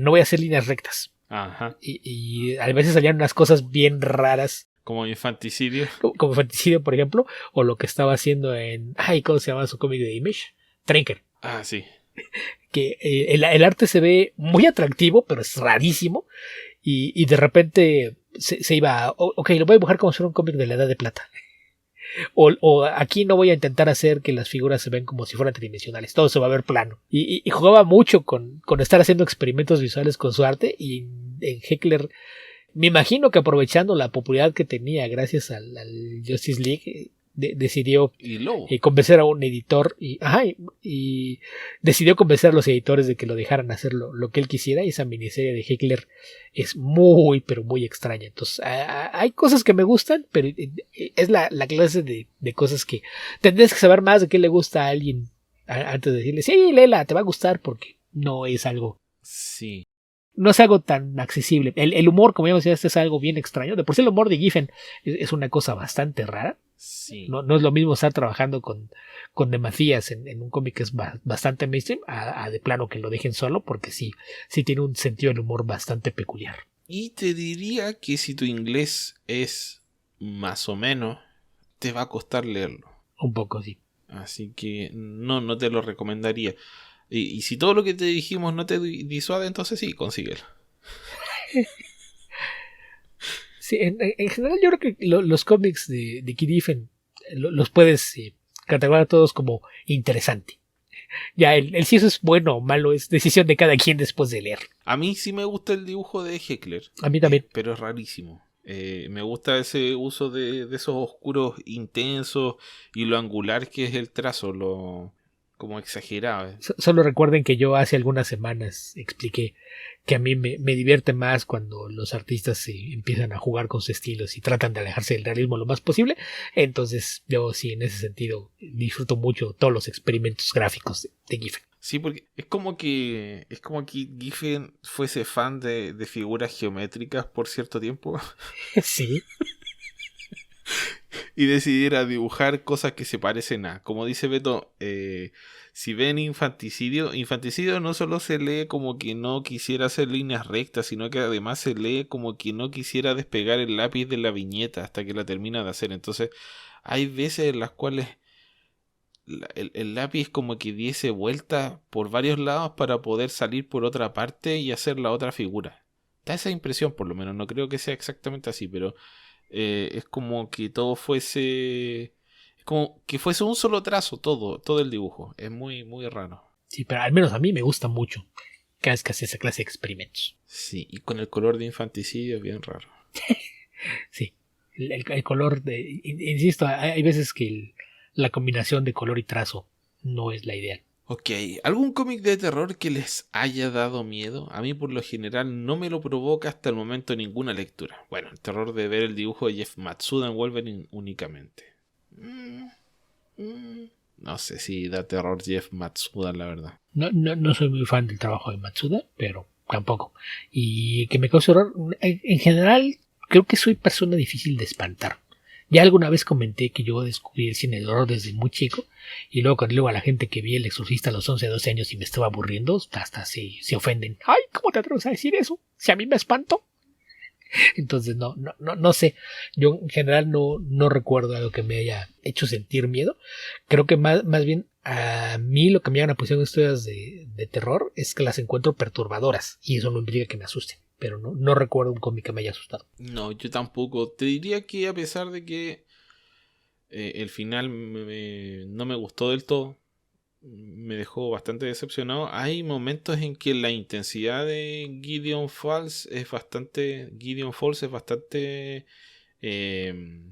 no voy a hacer líneas rectas. Ajá. Y a veces salían unas cosas bien raras. Como Infanticidio. Como Infanticidio, por ejemplo. O lo que estaba haciendo en... ¿Cómo se llama su cómic de Image? Trinker. Ah, sí. Que el arte se ve muy atractivo, pero es rarísimo. Y de repente se iba... Ok, lo voy a dibujar como si fuera un cómic de la Edad de Plata. O aquí no voy a intentar hacer que las figuras se ven como si fueran tridimensionales. Todo se va a ver plano. Y jugaba mucho con estar haciendo experimentos visuales con su arte. Y en Heckler, me imagino que aprovechando la popularidad que tenía gracias al Justice League, decidió convencer a un editor y decidió convencer a los editores de que lo dejaran hacer lo que él quisiera. Y esa miniserie de Heckler es muy, pero muy extraña. Entonces, hay cosas que me gustan, pero es la clase de cosas que tendrías que saber más de qué le gusta a alguien antes de decirle, sí, léela, te va a gustar, porque no es algo. Sí. No es algo tan accesible. El humor, como ya decía, es algo bien extraño. De por sí el humor de Giffen es una cosa bastante rara. Sí. No es lo mismo estar trabajando con De Macías en un cómic que es bastante mainstream a de plano que lo dejen solo, porque sí tiene un sentido del humor bastante peculiar. Y te diría que si tu inglés es más o menos, te va a costar leerlo. Un poco, sí. Así que no te lo recomendaría. Y si todo lo que te dijimos no te disuade, entonces sí, consíguelo. Sí, en general yo creo que los cómics de Giffen los puedes catalogar todos como interesante. Ya, el si eso es bueno o malo es decisión de cada quien después de leer. A mí sí me gusta el dibujo de Heckler. A mí también. Pero es rarísimo. Me gusta ese uso de esos oscuros intensos y lo angular que es el trazo, como exagerado. Solo recuerden que yo hace algunas semanas expliqué que a mí me divierte más cuando los artistas empiezan a jugar con sus estilos y tratan de alejarse del realismo lo más posible. Entonces yo sí, en ese sentido, disfruto mucho todos los experimentos gráficos de Giffen. Sí, porque es como que Giffen fuese fan de figuras geométricas por cierto tiempo. Sí. Y decidiera dibujar cosas que se parecen a. Como dice Beto, si ven infanticidio no solo se lee como que no quisiera hacer líneas rectas, sino que además se lee como que no quisiera despegar el lápiz de la viñeta hasta que la termina de hacer. Entonces, hay veces en las cuales el lápiz como que diese vuelta por varios lados para poder salir por otra parte y hacer la otra figura. Da esa impresión, por lo menos. No creo que sea exactamente así, pero Es como que todo fuese... Es como que fuese un solo trazo, todo el dibujo. Es muy, muy raro. Sí, pero al menos a mí me gusta mucho cada vez que hace esa clase de experimentos. Sí, y con el color de infanticidio es bien raro. Sí, el color de... Insisto, hay veces que la combinación de color y trazo no es la ideal. Ok, ¿algún cómic de terror que les haya dado miedo? A mí por lo general no me lo provoca hasta el momento ninguna lectura. Bueno, el terror de ver el dibujo de Jeff Matsuda en Wolverine únicamente. No sé si da terror Jeff Matsuda, la verdad. No soy muy fan del trabajo de Matsuda, pero tampoco. Y que me cause horror, en general, creo que soy persona difícil de espantar. Ya alguna vez comenté que yo descubrí el cine de horror desde muy chico, y luego cuando digo a la gente que vi El Exorcista a los 11 12 años y me estaba aburriendo, hasta se ofenden. ¡Ay, cómo te atreves a decir eso! Si a mí me espanto. Entonces no sé. Yo en general no recuerdo algo que me haya hecho sentir miedo. Creo que más bien a mí lo que me llaman a posición de historias de terror es que las encuentro perturbadoras, y eso no implica que me asusten. Pero no recuerdo un cómic que me haya asustado. No, yo tampoco. Te diría que a pesar de que el final no me gustó del todo, me dejó bastante decepcionado. Hay momentos en que la intensidad de Gideon Falls es bastante eh,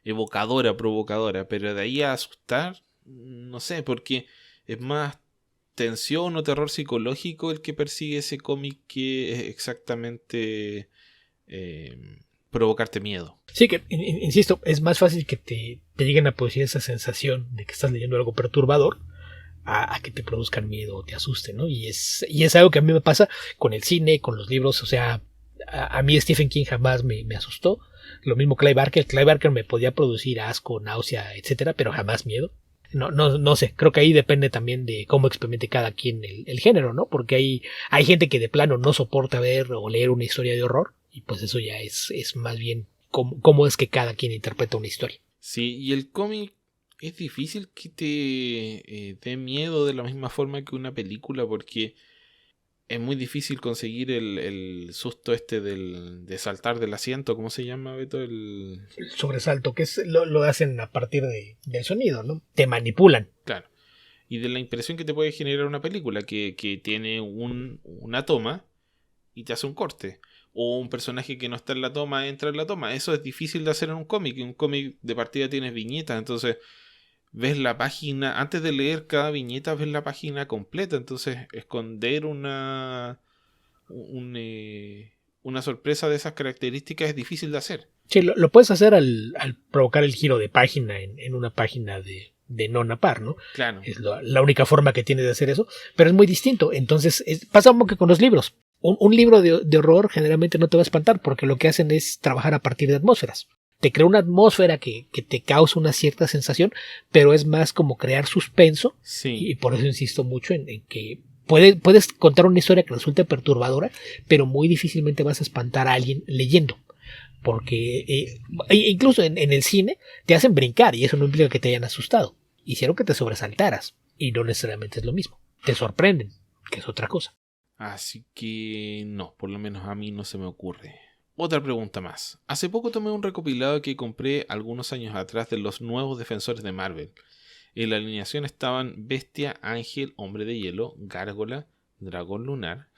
evocadora, provocadora, pero de ahí a asustar, no sé, porque es más tensión o terror psicológico el que persigue ese cómic que es exactamente provocarte miedo. Sí, que insisto, es más fácil que te lleguen a producir esa sensación de que estás leyendo algo perturbador a que te produzcan miedo o te asusten, ¿no? Y es algo que a mí me pasa con el cine, con los libros. O sea, a mí Stephen King jamás me asustó. Lo mismo Clive Barker. Clive Barker me podía producir asco, náusea, etcétera, pero jamás miedo. No sé, creo que ahí depende también de cómo experimente cada quien el género, ¿no? Porque hay gente que de plano no soporta ver o leer una historia de horror, y pues eso ya es más bien cómo es que cada quien interpreta una historia. Sí, y el cómic es difícil que te dé miedo de la misma forma que una película, porque es muy difícil conseguir el susto este de saltar del asiento. ¿Cómo se llama, Beto? El sobresalto, que lo hacen a partir del sonido, ¿no? Te manipulan. Claro. Y de la impresión que te puede generar una película que tiene una toma y te hace un corte. O un personaje que no está en la toma entra en la toma. Eso es difícil de hacer en un cómic. En un cómic de partida tienes viñetas, entonces ves la página, antes de leer cada viñeta ves la página completa, entonces esconder una sorpresa de esas características es difícil de hacer. Sí, lo puedes hacer al provocar el giro de página en una página de non a par, ¿no? Claro. Es la única forma que tienes de hacer eso, pero es muy distinto. Entonces, pasa un poco con los libros. Un libro de horror generalmente no te va a espantar, porque lo que hacen es trabajar a partir de atmósferas. Te crea una atmósfera que te causa una cierta sensación, pero es más como crear suspenso. Sí. Y por eso insisto mucho en que puedes contar una historia que resulte perturbadora, pero muy difícilmente vas a espantar a alguien leyendo. Porque incluso en el cine te hacen brincar, y eso no implica que te hayan asustado. Hicieron que te sobresaltaras, y no necesariamente es lo mismo. Te sorprenden, que es otra cosa. Así que no, por lo menos a mí no se me ocurre. Otra pregunta más. Hace poco tomé un recopilado que compré algunos años atrás de los nuevos defensores de Marvel. En la alineación estaban Bestia, Ángel, Hombre de Hielo, Gárgola, Dragón Lunar.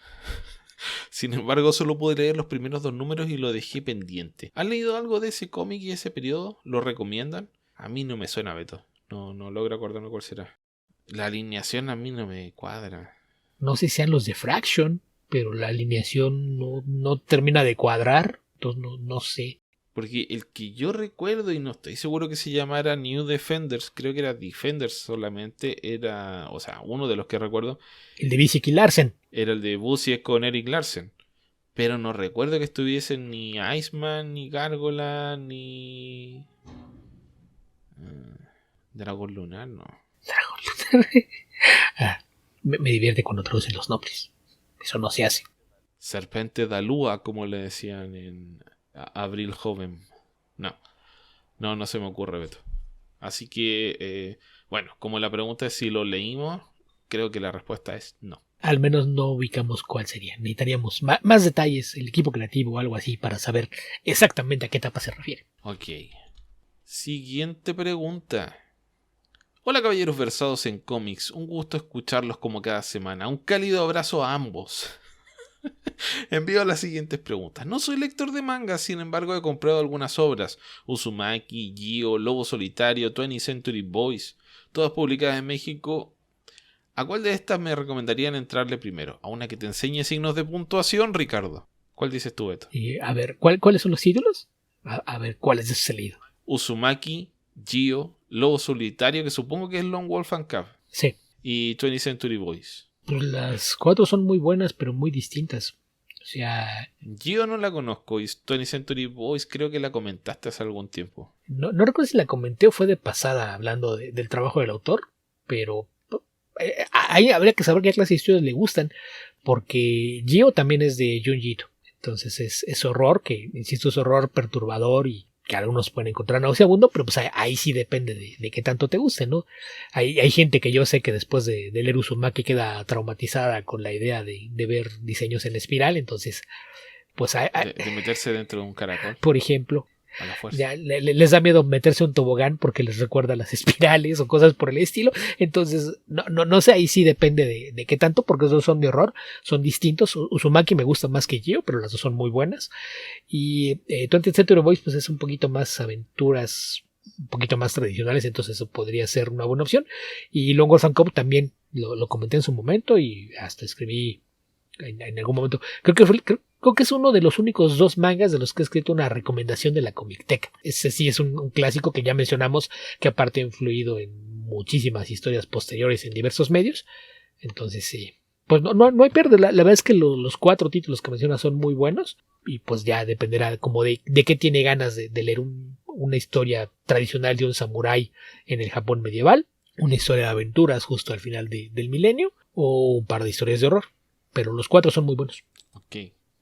Sin embargo, solo pude leer los primeros 2 números y lo dejé pendiente. ¿Han leído algo de ese cómic y ese periodo? ¿Lo recomiendan? A mí no me suena, Beto. No logro acordarme cuál será. La alineación a mí no me cuadra. No sé si sean los de Fraction, pero la alineación no termina de cuadrar. Entonces no sé. Porque el que yo recuerdo, y no estoy seguro que se llamara New Defenders, creo que era Defenders solamente, era, o sea, uno de los que recuerdo. El de Busiek y Larsen. Era el de Busiek con Eric Larsen. Pero no recuerdo que estuviesen ni Iceman, ni Gárgola, ni... Dragón Lunar, no. Dragón Lunar. Me divierte cuando traducen los nombres. Eso no se hace. Serpente Dalúa, como le decían en Abril Joven. No se me ocurre, Beto. Así que, bueno, como la pregunta es si lo leímos, creo que la respuesta es no. Al menos no ubicamos cuál sería. Necesitaríamos más detalles, el equipo creativo o algo así, para saber exactamente a qué etapa se refiere. Ok. Siguiente pregunta. Hola caballeros versados en cómics, un gusto escucharlos como cada semana. Un cálido abrazo a ambos. Envío las siguientes preguntas. No soy lector de mangas, sin embargo he comprado algunas obras. Uzumaki, Gio, Lobo Solitario, 20th Century Boys, todas publicadas en México. ¿A cuál de estas me recomendarían entrarle primero? ¿A una que te enseñe signos de puntuación, Ricardo? ¿Cuál dices tú, Beto? A ver, ¿cuáles son los títulos? A ver, ¿cuáles de esos he leído? Uzumaki, Gio, Lobo Solitario, que supongo que es Lone Wolf and Cub. Sí. Y 20th Century Boys. Pues las 4 son muy buenas, pero muy distintas. O sea, Gio no la conozco y 20th Century Boys creo que la comentaste hace algún tiempo. no recuerdo si la comenté o fue de pasada hablando del trabajo del autor, pero ahí habría que saber qué clase de historias le gustan, porque Gio también es de Junji Ito. Entonces es horror, que insisto, es horror perturbador y que algunos pueden encontrar nauseabundo, pero pues ahí sí depende de qué tanto te guste, ¿no? Hay gente que yo sé que después de leer Uzumaki queda traumatizada con la idea de ver diseños en espiral, entonces, pues de meterse dentro de un caracol. Por ejemplo, a la fuerza. Ya les da miedo meterse un tobogán porque les recuerda las espirales o cosas por el estilo. Entonces, no sé, ahí sí depende de qué tanto, porque esos dos son de horror, son distintos. Uzumaki me gusta más que Gio, pero las dos son muy buenas. Y 20th Century Boys pues es un poquito más aventuras, un poquito más tradicionales, entonces eso podría ser una buena opción. Y Lone Wolf and Cub también lo comenté en su momento y hasta escribí en algún momento. Creo que es uno de los únicos 2 mangas de los que he escrito una recomendación de la Comicteca. Ese sí es un clásico que ya mencionamos, que aparte ha influido en muchísimas historias posteriores en diversos medios. Entonces sí, pues no hay pérdida. La verdad es que los 4 títulos que mencionas son muy buenos y pues ya dependerá como de qué tiene ganas de leer una historia tradicional de un samurái en el Japón medieval, una historia de aventuras justo al final del milenio o un par de historias de horror. Pero los 4 son muy buenos. Ok.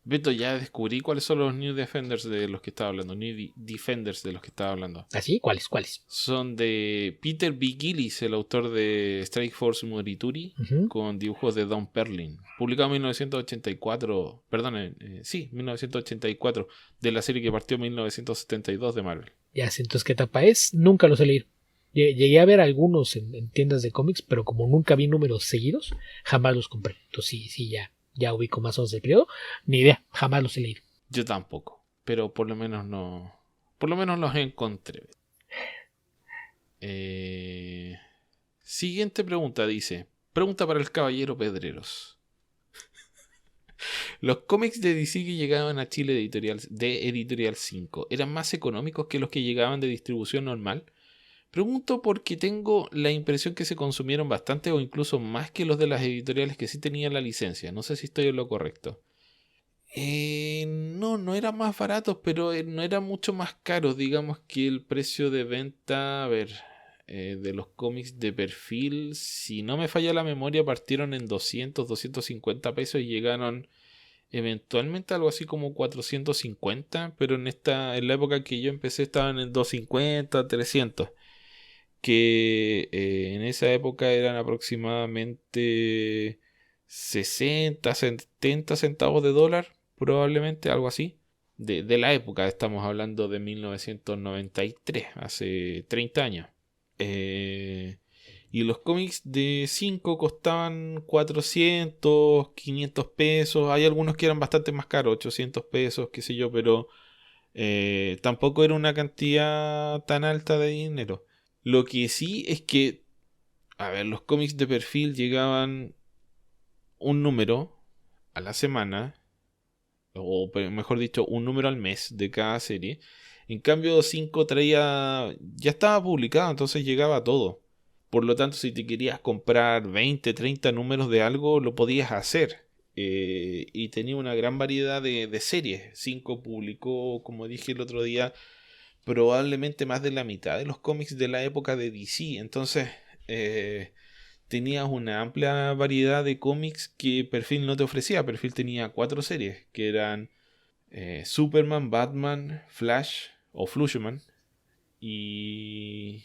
Beto, ya descubrí cuáles son los New Defenders de los que estaba hablando. New Defenders de los que estaba hablando. ¿Ah, sí? ¿Cuáles? Son de Peter B. Gillis, el autor de Strike Force Morituri, con dibujos de Don Perlin. Publicado en 1984. Perdón, sí, 1984. De la serie que partió en 1972 de Marvel. Ya sé entonces qué etapa es. Nunca los he leído. Llegué a ver algunos en tiendas de cómics, pero como nunca vi números seguidos, jamás los compré. Entonces sí, ya ubico más o menos el periodo. Ni idea, jamás los he leído. Yo tampoco, pero por lo menos no. Por lo menos los encontré. Siguiente pregunta dice. Pregunta para el caballero Pedreros. Los cómics de DC que llegaban a Chile de Editorial 5 eran más económicos que los que llegaban de distribución normal. Pregunto porque tengo la impresión que se consumieron bastante o incluso más que los de las editoriales que sí tenían la licencia. No sé si estoy en lo correcto. No eran más baratos, pero no eran mucho más caros. Digamos que el precio de venta, a ver, de los cómics de perfil, si no me falla la memoria, partieron en 250 pesos y llegaron eventualmente algo así como 450, pero en la época que yo empecé estaban en 250, 300. Que en esa época eran aproximadamente 60, 70 centavos de dólar, probablemente algo así. De la época, estamos hablando de 1993, hace 30 años. Y los cómics de 5 costaban 400, 500 pesos. Hay algunos que eran bastante más caros, 800 pesos, qué sé yo, pero tampoco era una cantidad tan alta de dinero. Lo que sí es que, a ver, los cómics de perfil llegaban un número a la semana, o mejor dicho, un número al mes de cada serie. En cambio, 5 ya estaba publicado, entonces llegaba todo. Por lo tanto, si te querías comprar 20, 30 números de algo, lo podías hacer. Y tenía una gran variedad de series. 5 publicó, como dije el otro día, probablemente más de la mitad de los cómics de la época de DC. Entonces tenías una amplia variedad de cómics que Perfil no te ofrecía. Perfil tenía 4 series que eran Superman, Batman, Flash o Flashman y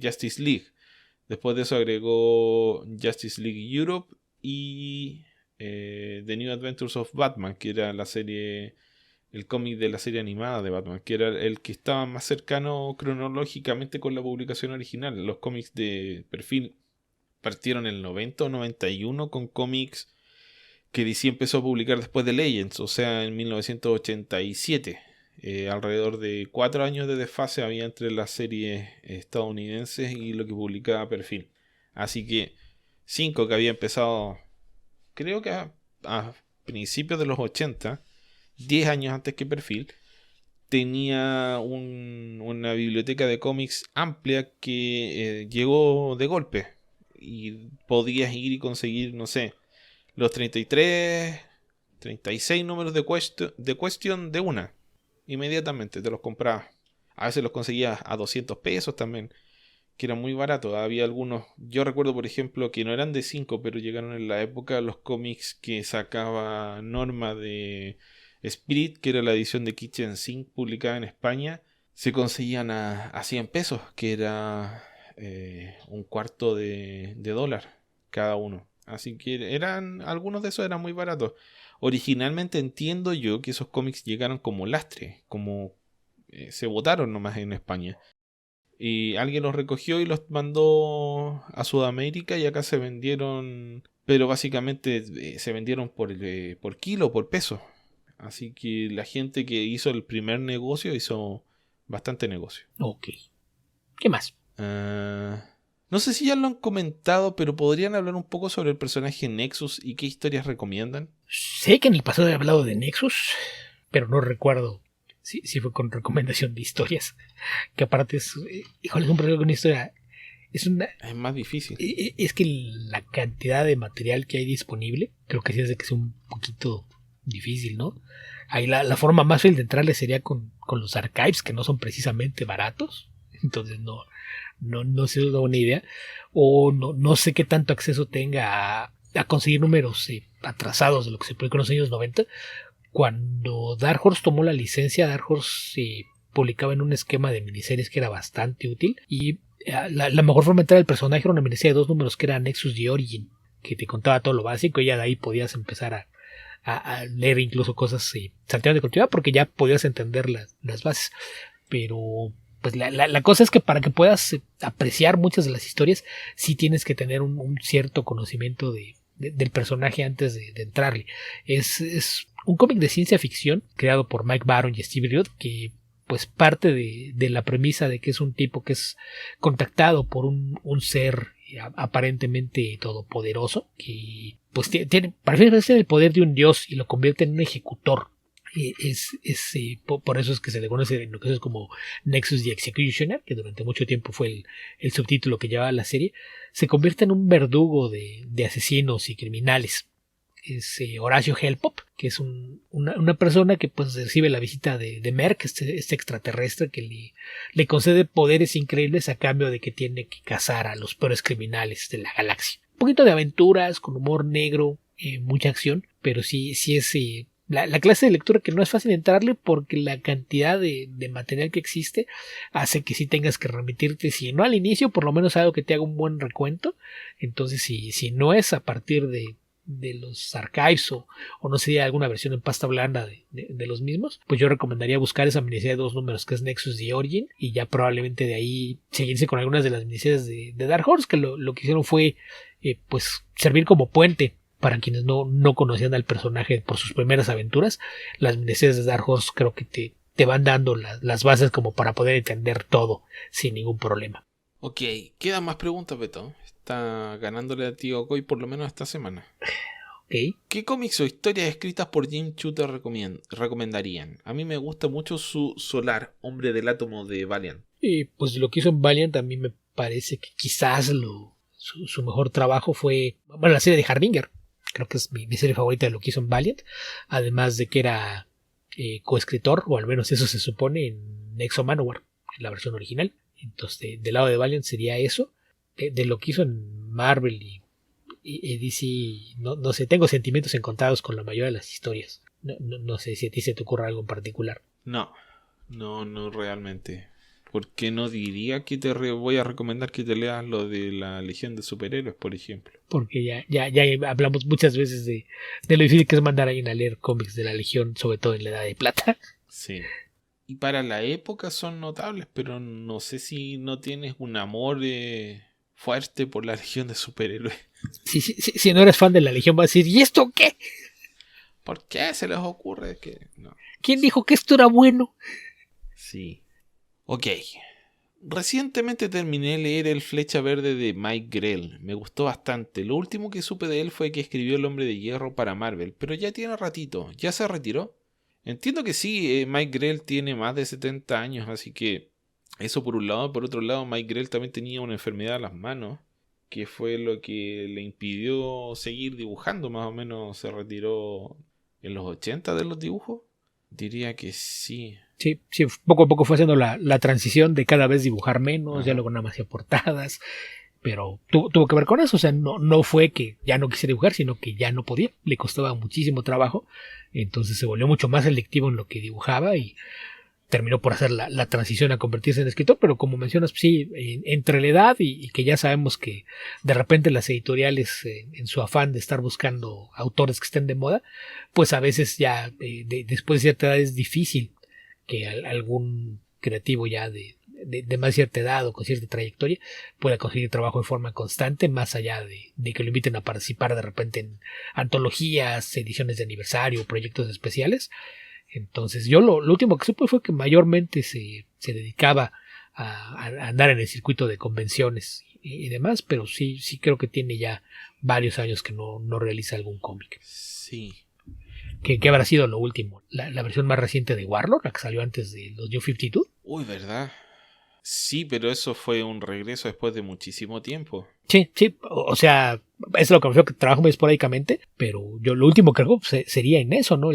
Justice League. Después de eso agregó Justice League Europe y The New Adventures of Batman, que era la serie, el cómic de la serie animada de Batman, que era el que estaba más cercano cronológicamente con la publicación original. Los cómics de perfil partieron en el 90 o 91 con cómics que DC empezó a publicar después de Legends, o sea, en 1987. Alrededor de 4 años de desfase había entre las series estadounidenses y lo que publicaba Perfil. Así que 5 que había empezado, creo que a principios de los 80, 10 años antes que Perfil, tenía una biblioteca de cómics amplia que llegó de golpe. Y podías ir y conseguir, no sé, los 33, 36 números de Question de una. Inmediatamente te los comprabas. A veces los conseguías a 200 pesos también, que eran muy baratos. Había algunos, yo recuerdo por ejemplo que no eran de 5, pero llegaron en la época los cómics que sacaba Norma de Spirit, que era la edición de Kitchen Sink publicada en España. Se conseguían a 100 pesos, que era un cuarto de dólar cada uno. Así que algunos de esos eran muy baratos. Originalmente entiendo yo que esos cómics llegaron como lastre, como se botaron nomás en España. Y alguien los recogió y los mandó a Sudamérica y acá se vendieron, pero básicamente se vendieron por kilo, por peso. Así que la gente que hizo el primer negocio hizo bastante negocio. Ok. ¿Qué más? No sé si ya lo han comentado, pero podrían hablar un poco sobre el personaje Nexus y qué historias recomiendan. Sé que en el pasado he hablado de Nexus, pero no recuerdo si fue con recomendación de historias. Que aparte es, híjole, es un personaje con una historia. Es más difícil. Es que la cantidad de material que hay disponible, creo que sí hace que sea un poquito difícil, ¿no? Ahí la forma más fácil de entrarle sería con los archives, que no son precisamente baratos. Entonces no sé, es una idea. O no sé qué tanto acceso tenga a conseguir números atrasados de lo que se publicó en los años 90. Cuando Dark Horse tomó la licencia, Dark Horse publicaba en un esquema de miniseries que era bastante útil. Y la mejor forma de entrar al personaje era una miniserie de 2 números que era Nexus The Origin, que te contaba todo lo básico y ya de ahí podías empezar a leer incluso cosas salteadas de continuidad porque ya podías entender las bases. Pero pues la cosa es que para que puedas apreciar muchas de las historias sí tienes que tener un cierto conocimiento del personaje antes de entrarle. Es un cómic de ciencia ficción creado por Mike Baron y Steve Riot que pues parte de la premisa de que es un tipo que es contactado por un ser aparentemente todopoderoso que pues parece ser el poder de un dios y lo convierte en un ejecutor. Por eso es que se le conoce en ocasiones como Nexus the Executioner, que durante mucho tiempo fue el subtítulo que llevaba la serie. Se convierte en un verdugo de asesinos y criminales. Es Horacio Hellpop, que es una persona que pues recibe la visita de Merc, este extraterrestre que le concede poderes increíbles a cambio de que tiene que cazar a los peores criminales de la galaxia. Un poquito de aventuras, con humor negro, mucha acción, pero sí es la clase de lectura que no es fácil entrarle porque la cantidad de material que existe hace que sí tengas que remitirte, si no al inicio, por lo menos algo que te haga un buen recuento. Entonces si no es a partir de los archives o no sería alguna versión en pasta blanda de los mismos, pues yo recomendaría buscar esa miniserie de 2 números que es Nexus The Origin y ya probablemente de ahí seguirse con algunas de las miniseries de Dark Horse que lo que hicieron fue pues servir como puente para quienes no conocían al personaje por sus primeras aventuras. Las miniseries de Dark Horse creo que te van dando las bases como para poder entender todo sin ningún problema. Ok, quedan más preguntas, Beto. Está ganándole a Tío Goy por lo menos esta semana. Okay. ¿Qué cómics o historias escritas por Jim Shooter recomendarían? A mí me gusta mucho su Solar, Hombre del Átomo de Valiant. Y pues lo que hizo en Valiant a mí me parece que quizás su mejor trabajo fue la serie de Harbinger. Creo que es mi serie favorita de lo que hizo en Valiant. Además de que era coescritor, o al menos eso se supone, en Exo Manowar, en la versión original. Entonces, del lado de Valiant sería eso. De lo que hizo en Marvel y DC, no sé, tengo sentimientos encontrados con la mayoría de las historias. No sé si a ti se te ocurre algo en particular. No realmente. Porque no diría que voy a recomendar que te leas lo de la Legión de Superhéroes, por ejemplo. Porque ya hablamos muchas veces de lo difícil que es mandar a alguien a leer cómics de la Legión, sobre todo en la Edad de Plata. Sí. Y para la época son notables, pero no sé si no tienes un amor fuerte por la Legión de Superhéroes. Si no eres fan de la Legión vas a decir, ¿y esto qué? ¿Por qué se les ocurre que no? ¿Quién dijo que esto era bueno? Sí. Ok. Recientemente terminé de leer El Flecha Verde de Mike Grell. Me gustó bastante. Lo último que supe de él fue que escribió El Hombre de Hierro para Marvel, pero ya tiene ratito. ¿Ya se retiró? Entiendo que sí, Mike Grell tiene más de 70 años, así que eso por un lado. Por otro lado, Mike Grell también tenía una enfermedad a las manos, que fue lo que le impidió seguir dibujando. Más o menos se retiró en los 80 de los dibujos. Diría que sí. Sí, poco a poco fue haciendo la transición de cada vez dibujar menos, Ajá. ya luego nada más hacía portadas, pero tuvo que ver con eso, o sea, no fue que ya no quisiera dibujar, sino que ya no podía, le costaba muchísimo trabajo, entonces se volvió mucho más selectivo en lo que dibujaba y terminó por hacer la transición a convertirse en escritor, pero como mencionas, sí, entre la edad y que ya sabemos que de repente las editoriales, en su afán de estar buscando autores que estén de moda, pues a veces ya después de cierta edad es difícil que algún creativo ya de más cierta edad o con cierta trayectoria pueda conseguir trabajo de forma constante, más allá de que lo inviten a participar de repente en antologías, ediciones de aniversario, proyectos especiales. Entonces yo lo último que supe fue que mayormente se dedicaba a andar en el circuito de convenciones y demás, pero sí creo que tiene ya varios años que no realiza algún cómic. Sí. ¿Qué habrá sido lo último? La versión más reciente de Warlord, la que salió antes de los New 52. Uy, ¿verdad? Sí, pero eso fue un regreso después de muchísimo tiempo. Sí, o sea, es lo que me refiero, que trabajo muy esporádicamente, pero yo lo último que hago sería en eso, ¿no?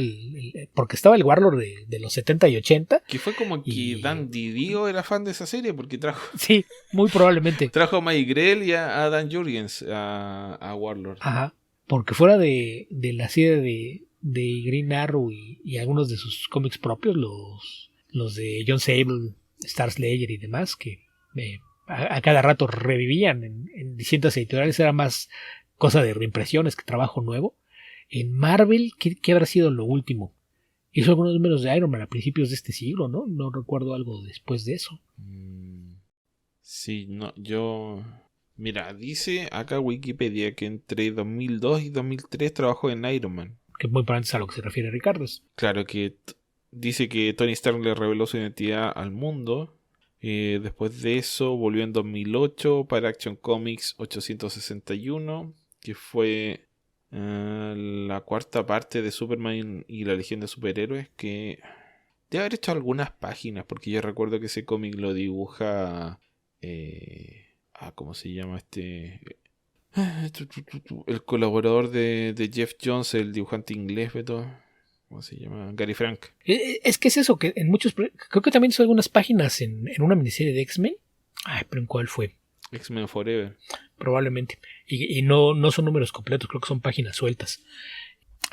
Porque estaba el Warlord de los 70 y 80. Que fue como que Dan Didio era fan de esa serie porque trajo... Sí, muy probablemente. Trajo a Mike Grell y a Dan Jurgens a Warlord. Ajá, porque fuera de la serie de Green Arrow y algunos de sus cómics propios, los de John Sable, Star Slayer y demás, que a cada rato revivían en distintas editoriales, era más cosa de reimpresiones que trabajo nuevo. En Marvel, ¿qué habrá sido lo último? Hizo algunos números de Iron Man a principios de este siglo, ¿no? No recuerdo algo después de eso. Sí, no, yo... Mira, dice acá Wikipedia que entre 2002 y 2003 trabajó en Iron Man. Que muy probablemente es a lo que se refiere Ricardo. Claro que dice que Tony Stark le reveló su identidad al mundo. Después de eso volvió en 2008 para Action Comics 861, que fue la cuarta parte de Superman y la Legión de Superhéroes, que debe haber hecho algunas páginas, porque yo recuerdo que ese cómic lo dibuja... ¿cómo se llama este? El colaborador de Jeff Jones, el dibujante inglés, Beto. ¿Cómo se llama? Gary Frank. Es que es eso, que en muchos... Creo que también hizo algunas páginas en una miniserie de X-Men. Ay, pero ¿en cuál fue? X-Men Forever. Probablemente. Y no son números completos, creo que son páginas sueltas.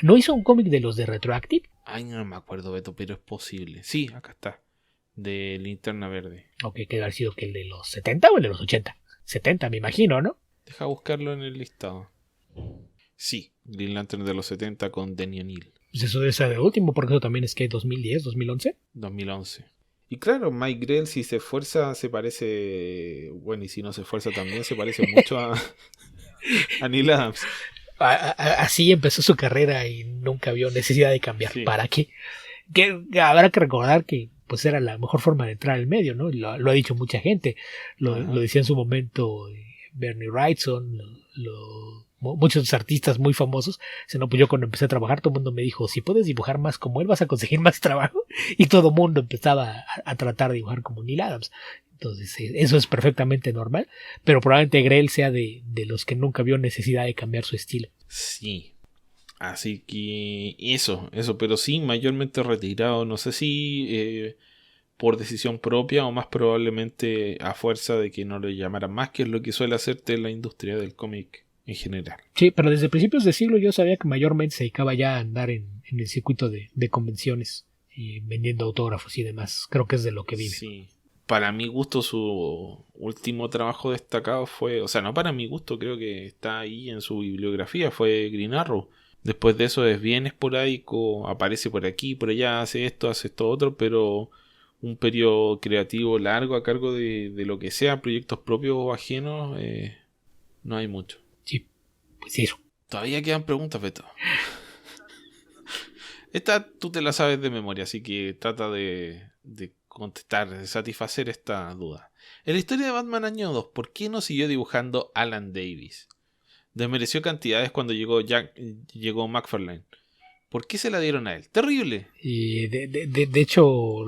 ¿No hizo un cómic de los de Retroactive? Ay, no me acuerdo, Beto, pero es posible. Sí, acá está. De Linterna Verde. Ok, que debe haber sido que el de los 70 o el de los 80. 70, me imagino, ¿no? Deja buscarlo en el listado. Sí, Green Lantern de los 70 con Denny O'Neil. Pues eso debe ser el último, porque eso también es que 2010, 2011. 2011. Y claro, Mike Grell, si se esfuerza, se parece... Bueno, y si no se esfuerza también, se parece mucho a Neil Adams. Así empezó su carrera y nunca vio necesidad de cambiar. Sí. ¿Para qué? Que habrá que recordar que pues era la mejor forma de entrar al medio, ¿no? Lo ha dicho mucha gente. Lo decía en su momento Bernie Wrightson, muchos artistas muy famosos. No, pues yo cuando empecé a trabajar, todo el mundo me dijo, si puedes dibujar más como él, vas a conseguir más trabajo. Y todo el mundo empezaba a tratar de dibujar como Neil Adams. Entonces, eso es perfectamente normal. Pero probablemente Grell sea de los que nunca vio necesidad de cambiar su estilo. Sí. Así que eso, pero sí, mayormente retirado. No sé si por decisión propia o más probablemente a fuerza de que no lo llamaran más, que es lo que suele hacerte la industria del cómic en general. Sí, pero desde principios de siglo yo sabía que mayormente se dedicaba ya a andar en el circuito de convenciones y vendiendo autógrafos y demás. Creo que es de lo que vive. Sí. para mi gusto su último trabajo destacado fue, o sea, no para mi gusto, creo que está ahí en su bibliografía, fue Green Arrow. Después de eso es bien esporádico, aparece por aquí, por allá, hace esto otro, pero un periodo creativo largo a cargo de lo que sea, proyectos propios o ajenos, no hay mucho. Sí, pues eso. Todavía quedan preguntas, Beto. Esta tú te la sabes de memoria, así que trata de contestar, de satisfacer esta duda. En la historia de Batman año 2, ¿por qué no siguió dibujando Alan Davis? Desmereció cantidades cuando llegó McFarlane. ¿Por qué se la dieron a él? ¡Terrible! De hecho,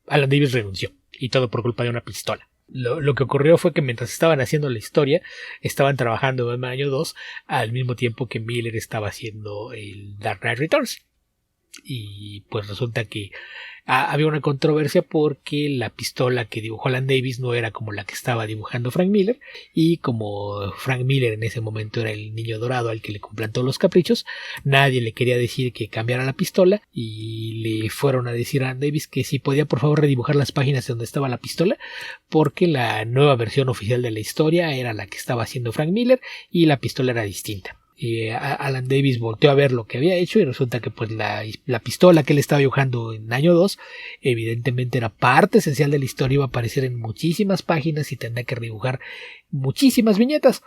Alan Davis renunció. Y todo por culpa de una pistola. Lo que ocurrió fue que mientras estaban haciendo la historia, estaban trabajando en Batman año 2 al mismo tiempo que Miller estaba haciendo el Dark Knight Returns. Y pues resulta que había una controversia porque la pistola que dibujó Alan Davis no era como la que estaba dibujando Frank Miller, y como Frank Miller en ese momento era el niño dorado al que le cumplían todos los caprichos, nadie le quería decir que cambiara la pistola y le fueron a decir a Alan Davis que si podía por favor redibujar las páginas donde estaba la pistola, porque la nueva versión oficial de la historia era la que estaba haciendo Frank Miller y la pistola era distinta. Alan Davis volteó a ver lo que había hecho y resulta que pues la pistola que él estaba dibujando en año 2 evidentemente era parte esencial de la historia, iba a aparecer en muchísimas páginas y tendría que redibujar muchísimas viñetas.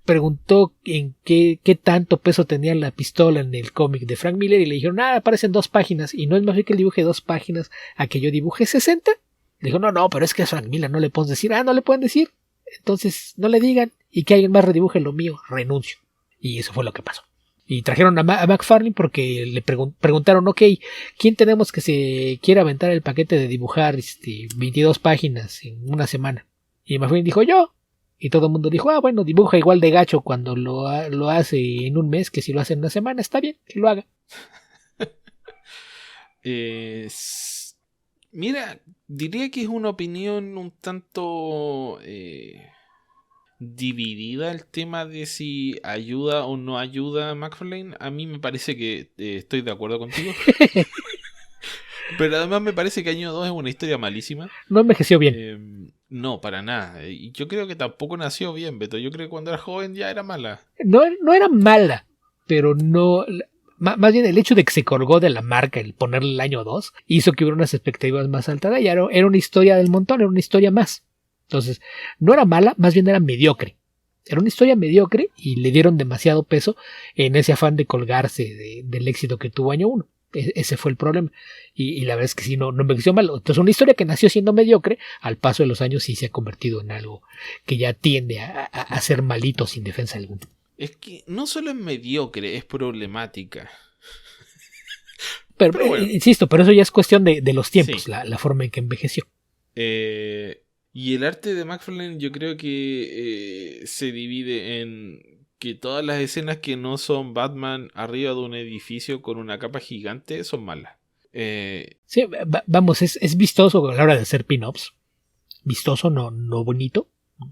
Preguntó en qué tanto peso tenía la pistola en el cómic de Frank Miller y le dijeron, aparecen 2 páginas y no es más bien que él dibuje 2 páginas a que yo dibuje 60. Le dijo, no, pero es que es Frank Miller, no le puedes decir, no le pueden decir, entonces no le digan y que alguien más redibuje lo mío, renuncio. Y eso fue lo que pasó. Y trajeron a McFarlane porque le preguntaron, ok, ¿quién tenemos que se quiera aventar el paquete de dibujar 22 páginas en una semana? Y McFarlane dijo, yo. Y todo el mundo dijo, bueno, dibuja igual de gacho cuando lo hace en un mes que si lo hace en una semana, está bien, que lo haga. Mira, diría que es una opinión un tanto dividida el tema de si ayuda o no ayuda a McFarlane. A mí me parece que estoy de acuerdo contigo. Pero además me parece que Año 2 es una historia malísima. No envejeció bien. No, para nada. Y yo creo que tampoco nació bien, Beto. Yo creo que cuando era joven ya era mala. No era mala, pero no... Más bien el hecho de que se colgó de la marca el ponerle el Año 2 hizo que hubiera unas expectativas más altas. Ya era una historia del montón, era una historia más. Entonces, no era mala, más bien era mediocre. Era una historia mediocre y le dieron demasiado peso en ese afán de colgarse del éxito que tuvo Año 1. Ese fue el problema. Y la verdad es que sí, no envejeció mal. Entonces, una historia que nació siendo mediocre, al paso de los años sí se ha convertido en algo que ya tiende a ser malito sin defensa alguna. Es que no solo es mediocre, es problemática. Pero bueno. Insisto, pero eso ya es cuestión de los tiempos, sí. La forma en que envejeció. Y el arte de McFarlane yo creo que se divide en que todas las escenas que no son Batman arriba de un edificio con una capa gigante son malas. Sí, vamos, es vistoso a la hora de hacer pin-ups. Vistoso, no bonito.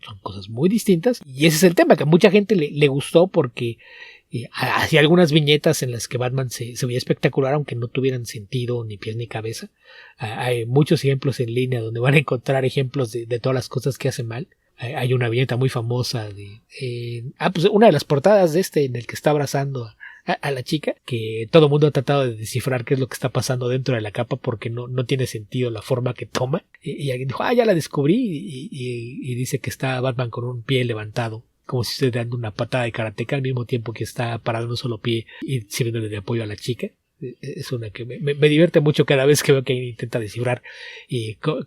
Son cosas muy distintas. Y ese es el tema, que a mucha gente le gustó porque hacía algunas viñetas en las que Batman se veía espectacular, aunque no tuvieran sentido ni pies ni cabeza. Hay muchos ejemplos en línea donde van a encontrar ejemplos de todas las cosas que hace mal. Hay una viñeta muy famosa pues una de las portadas de en el que está abrazando a la chica, que todo el mundo ha tratado de descifrar qué es lo que está pasando dentro de la capa porque no tiene sentido la forma que toma. Y alguien dijo, ya la descubrí, y dice que está Batman con un pie levantado, como si esté dando una patada de karateca al mismo tiempo que está parado en un solo pie y sirviéndole de apoyo a la chica. Es una que me divierte mucho cada vez que veo que intenta descifrar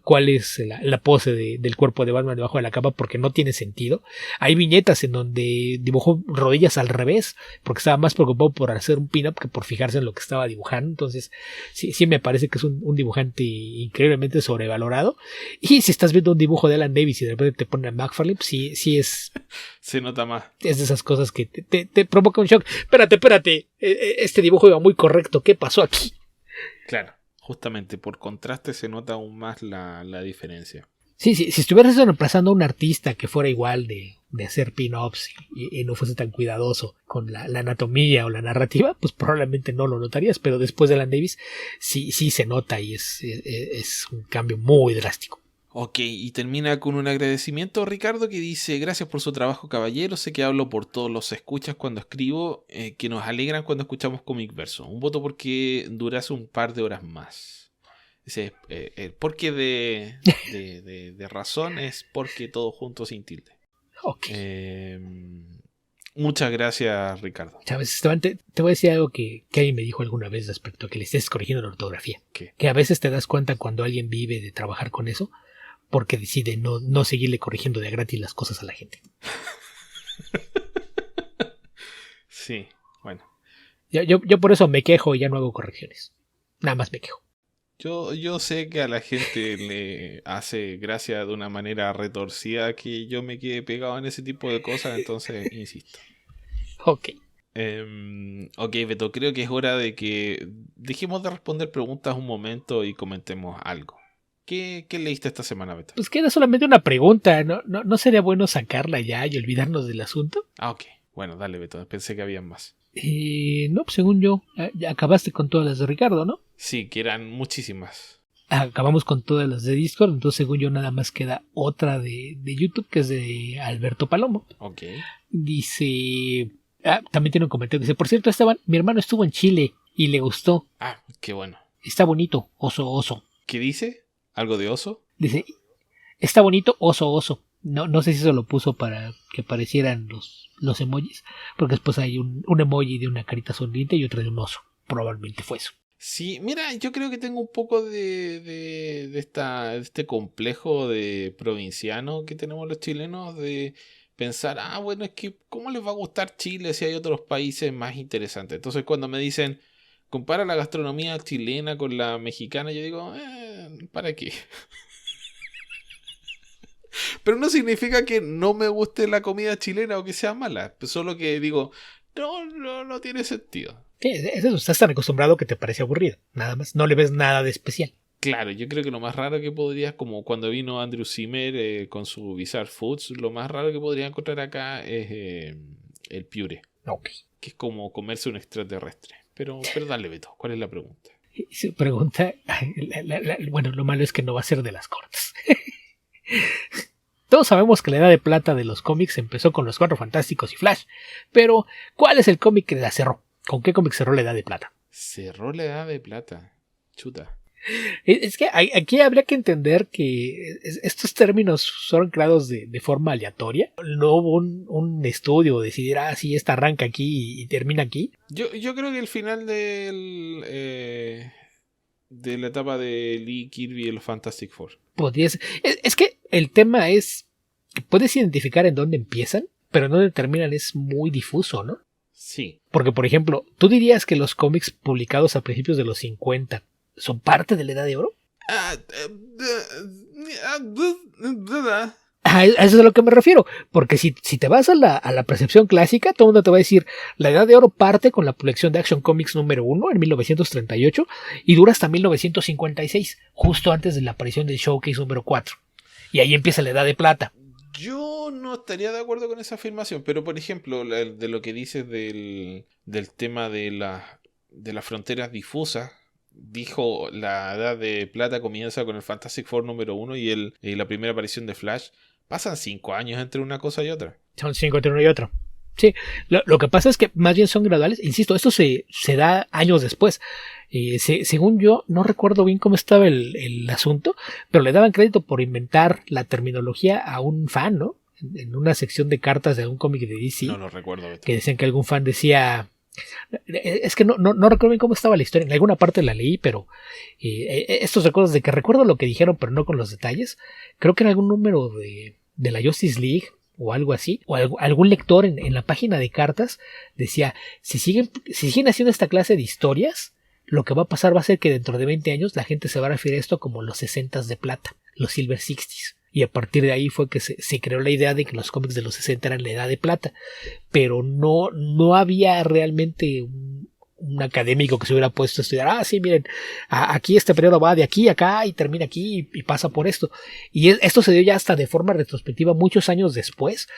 cuál es la pose del cuerpo de Batman debajo de la capa, porque no tiene sentido. Hay viñetas en donde dibujó rodillas al revés porque estaba más preocupado por hacer un pin-up que por fijarse en lo que estaba dibujando. Entonces sí me parece que es un dibujante increíblemente sobrevalorado. Y si estás viendo un dibujo de Alan Davis y de repente te ponen a McFarlane, sí es... Se nota más. Es de esas cosas que te provoca un shock. Espérate. Este dibujo iba muy correcto. ¿Qué pasó aquí? Claro, justamente por contraste se nota aún más la diferencia. Sí, si estuvieras reemplazando a un artista que fuera igual de hacer pin-ups y no fuese tan cuidadoso con la anatomía o la narrativa, pues probablemente no lo notarías, pero después de Alan Davis sí se nota y es un cambio muy drástico. Ok, y termina con un agradecimiento, Ricardo, que dice: gracias por su trabajo, caballero. Sé que hablo por todos los escuchas cuando escribo, que nos alegran cuando escuchamos Comic Verso. Un voto porque durase un par de horas más. Dice, el porqué de razón es porque todo junto sin tilde. Ok. Muchas gracias, Ricardo. Sabes, Esteban, te voy a decir algo que alguien me dijo alguna vez respecto a que le estés corrigiendo la ortografía. ¿Qué? Que a veces te das cuenta cuando alguien vive de trabajar con eso, porque decide no seguirle corrigiendo de a gratis las cosas a la gente. Sí, bueno. Yo por eso me quejo y ya no hago correcciones. Nada más me quejo. Yo sé que a la gente le hace gracia de una manera retorcida que yo me quede pegado en ese tipo de cosas, entonces insisto. Ok. Ok, Beto, creo que es hora de que dejemos de responder preguntas un momento y comentemos algo. ¿Qué leíste esta semana, Beto? Pues queda solamente una pregunta. ¿No sería bueno sacarla ya y olvidarnos del asunto? Ah, ok. Bueno, dale, Beto. Pensé que había más. No, pues según yo, ya acabaste con todas las de Ricardo, ¿no? Sí, que eran muchísimas. Acabamos con todas las de Discord, entonces según yo nada más queda otra de YouTube, que es de Alberto Palomo. Ok. Dice... también tiene un comentario que dice: por cierto, Esteban, mi hermano estuvo en Chile y le gustó. Ah, qué bueno. Está bonito, oso. ¿Qué dice? ¿Algo de oso? Dice: está bonito, oso. No sé si eso lo puso para que aparecieran los emojis, porque después hay un emoji de una carita sonriente y otro de un oso. Probablemente fue eso. Sí, mira, yo creo que tengo un poco de este complejo de provinciano que tenemos los chilenos, de pensar, bueno, es que ¿cómo les va a gustar Chile si hay otros países más interesantes? Entonces cuando me dicen, compara la gastronomía chilena con la mexicana, yo digo, ¿para qué? Pero no significa que no me guste la comida chilena o que sea mala, solo que digo, no tiene sentido. Sí, es eso, estás tan acostumbrado que te parece aburrido, nada más, no le ves nada de especial. Claro, yo creo que lo más raro que podrías, como cuando vino Andrew Zimmer con su Bizarre Foods, lo más raro que podría encontrar acá es el piure. Ok. Que es como comerse un extraterrestre. Pero dale, Beto, ¿cuál es la pregunta? Su pregunta, bueno, lo malo es que no va a ser de las cortas. Todos sabemos que la edad de plata de los cómics empezó con los Cuatro Fantásticos y Flash, pero ¿cuál es el cómic que la cerró? ¿Con qué cómic cerró la edad de plata? Cerró la edad de plata. Chuta. Es que aquí habría que entender que estos términos fueron creados de forma aleatoria. No hubo un estudio decidir, si esta arranca aquí y termina aquí. Yo creo que el final de la etapa de Lee Kirby y los Fantastic Four. Es que el tema es que puedes identificar en dónde empiezan, pero en dónde terminan es muy difuso, ¿no? Sí. Porque, por ejemplo, ¿tú dirías que los cómics publicados a principios de los 50 son parte de la Edad de Oro? A eso es a lo que me refiero, porque si te vas a la percepción clásica, todo el mundo te va a decir: la Edad de Oro parte con la colección de Action Comics número 1 en 1938 y dura hasta 1956, justo antes de la aparición del Showcase número 4. Y ahí empieza la Edad de Plata. Yo no estaría de acuerdo con esa afirmación, pero por ejemplo, de lo que dices del tema de las fronteras difusas, dijo la Edad de Plata comienza con el Fantastic Four número 1 y la primera aparición de Flash. Pasan 5 años entre una cosa y otra. Son 5 entre uno y otro. Sí, lo que pasa es que más bien son graduales. Insisto, esto se da años después. Según yo, no recuerdo bien cómo estaba el asunto, pero le daban crédito por inventar la terminología a un fan, ¿no? En una sección de cartas de algún cómic de DC. No lo recuerdo, Beto. Que decían que algún fan decía... Es que no recuerdo bien cómo estaba la historia. En alguna parte la leí, pero estos recuerdos de que recuerdo lo que dijeron, pero no con los detalles. Creo que era algún número de la Justice League o algo así, o algún lector en la página de cartas decía: si siguen haciendo esta clase de historias, lo que va a pasar va a ser que dentro de 20 años la gente se va a referir a esto como los 60s de plata, los Silver 60s. Y a partir de ahí fue que se creó la idea de que los cómics de los 60 eran la edad de plata. Pero no había realmente un académico que se hubiera puesto a estudiar: sí, miren, aquí este periodo va de aquí a acá y termina aquí y pasa por esto. Y esto se dio ya hasta de forma retrospectiva muchos años después.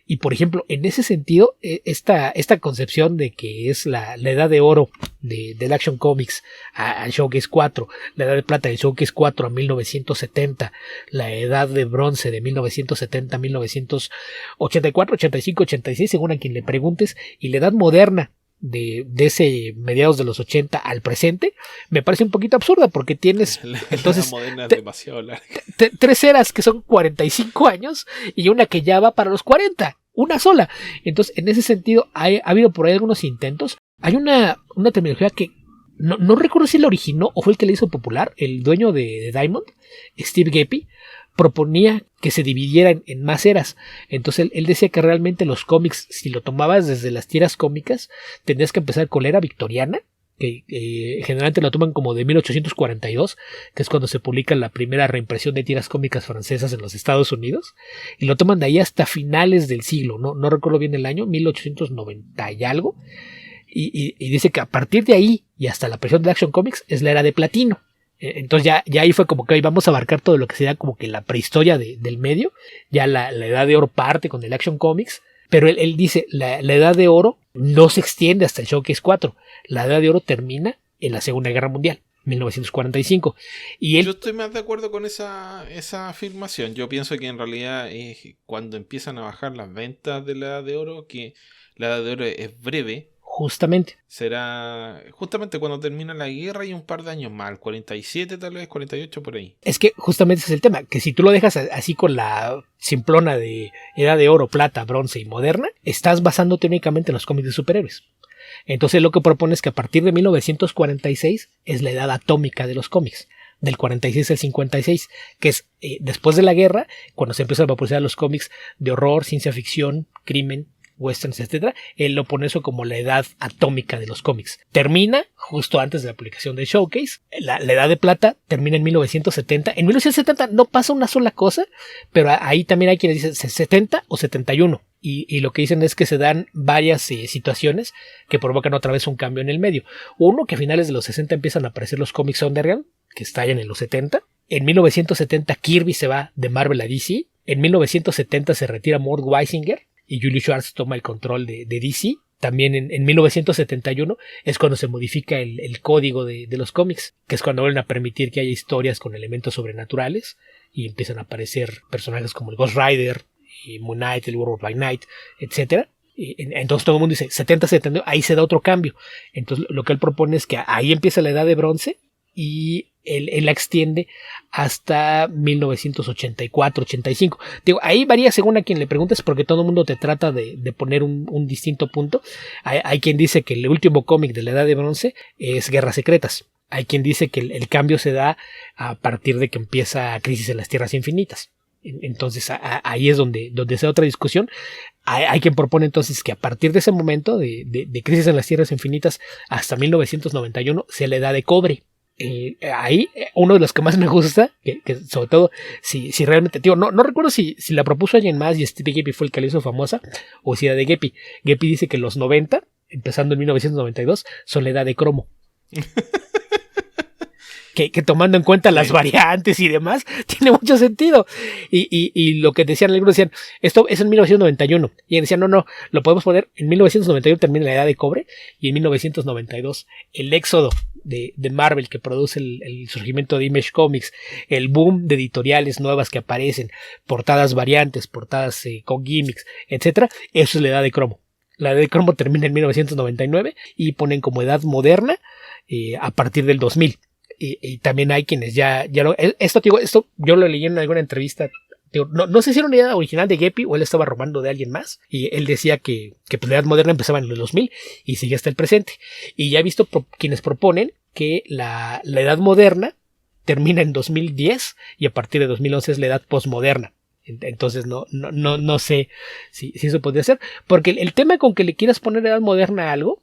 Y por ejemplo, en ese sentido, esta concepción de que es la edad de oro del Action Comics al Showcase 4, la edad de plata del Showcase 4 a 1970, la edad de bronce de 1970 a 1984, 85, 86, según a quien le preguntes, y la edad moderna de ese mediados de los 80 al presente, me parece un poquito absurda porque tienes entonces la moderna es demasiado larga. Tres eras que son 45 años y una que ya va para los 40, una sola. Entonces, en ese sentido, ha habido por ahí algunos intentos. Hay una terminología que no recuerdo si la originó o fue el que le hizo popular, el dueño de Diamond, Steve Geppi, proponía que se dividiera en más eras. Entonces él decía que realmente los cómics, si lo tomabas desde las tiras cómicas, tenías que empezar con la era victoriana, que generalmente lo toman como de 1842, que es cuando se publica la primera reimpresión de tiras cómicas francesas en los Estados Unidos, y lo toman de ahí hasta finales del siglo, no recuerdo bien el año, 1890 y algo, y dice que a partir de ahí y hasta la aparición de Action Comics es la era de platino. Entonces ya ahí fue como que hoy vamos a abarcar todo lo que sería como que la prehistoria del medio, ya la edad de oro parte con el Action Comics, pero él dice la edad de oro no se extiende hasta el Showcase 4, la edad de oro termina en la Segunda Guerra Mundial, 1945. Y yo estoy más de acuerdo con esa afirmación. Yo pienso que en realidad es cuando empiezan a bajar las ventas de la edad de oro, que la edad de oro es breve. Justamente. Será justamente cuando termina la guerra y un par de años más, 47 tal vez, 48 por ahí. Es que justamente ese es el tema, que si tú lo dejas así con la simplona de edad de oro, plata, bronce y moderna, estás basándote únicamente en los cómics de superhéroes. Entonces lo que propone es que a partir de 1946 es la edad atómica de los cómics. Del 46 al 56, que es después de la guerra, cuando se empiezan a popularizar los cómics de horror, ciencia ficción, crimen, westerns, etcétera, él lo pone eso como la edad atómica de los cómics. Termina justo antes de la publicación del Showcase. La edad de plata termina en 1970. En 1970 no pasa una sola cosa, pero ahí también hay quienes dicen 70 o 71. Y lo que dicen es que se dan varias situaciones que provocan otra vez un cambio en el medio. Uno, que a finales de los 60 empiezan a aparecer los cómics underground, que estallan en los 70. En 1970 Kirby se va de Marvel a DC. En 1970 se retira Mort Weisinger y Julius Schwartz toma el control de DC. También en 1971 es cuando se modifica el código de los cómics, que es cuando vuelven a permitir que haya historias con elementos sobrenaturales y empiezan a aparecer personajes como el Ghost Rider, y Moon Knight, el Werewolf by Night, etc. Entonces todo el mundo dice 70, 70, ahí se da otro cambio. Entonces lo que él propone es que ahí empieza la edad de bronce y él la extiende hasta 1984, 85. Digo, ahí varía según a quien le preguntes porque todo el mundo te trata de poner un distinto punto. Hay quien dice que el último cómic de la edad de bronce es Guerras Secretas. Hay quien dice que el cambio se da a partir de que empieza Crisis en las Tierras Infinitas. Entonces ahí es donde se da otra discusión. Hay quien propone entonces que a partir de ese momento de Crisis en las Tierras Infinitas hasta 1991 sea la edad de cobre. Ahí uno de los que más me gusta, que sobre todo si realmente, tío, no recuerdo si la propuso alguien más y Steve Geppi fue el que la hizo famosa o si era de Geppi. Geppi dice que los 90, empezando en 1992, son la edad de cromo. Que tomando en cuenta las variantes y demás, tiene mucho sentido. Y lo que decían algunos decían, esto es en 1991. Y decían, no, lo podemos poner en 1991 termina la edad de cobre y en 1992 el éxodo de Marvel que produce el surgimiento de Image Comics, el boom de editoriales nuevas que aparecen, portadas variantes, portadas con gimmicks, etcétera. Eso es la edad de cromo. La edad de cromo termina en 1999 y ponen como edad moderna a partir del 2000. Y también hay quienes ya lo... Esto yo lo leí en alguna entrevista. No sé si era una idea original de Geppi o él estaba robando de alguien más. Y él decía que pues, la edad moderna empezaba en el 2000 y sigue hasta el presente. Y ya he visto quienes proponen que la edad moderna termina en 2010 y a partir de 2011 es la edad postmoderna. Entonces no sé si eso podría ser. Porque el tema con que le quieras poner edad moderna a algo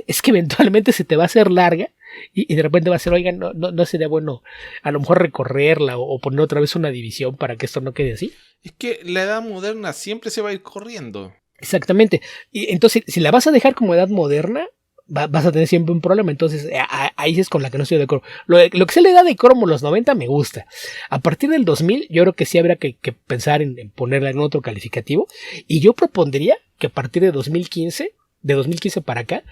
es que eventualmente se te va a hacer larga y de repente va a ser, oigan, no sería bueno a lo mejor recorrerla o poner otra vez una división para que esto no quede así. Es que la edad moderna siempre se va a ir corriendo. Exactamente. Y entonces, si la vas a dejar como edad moderna, vas a tener siempre un problema. Entonces, ahí es con la que no estoy de acuerdo. Lo que sea la edad de cromo, los 90 me gusta. A partir del 2000, yo creo que sí habría que pensar en ponerla en otro calificativo. Y yo propondría que a partir de 2015 para acá,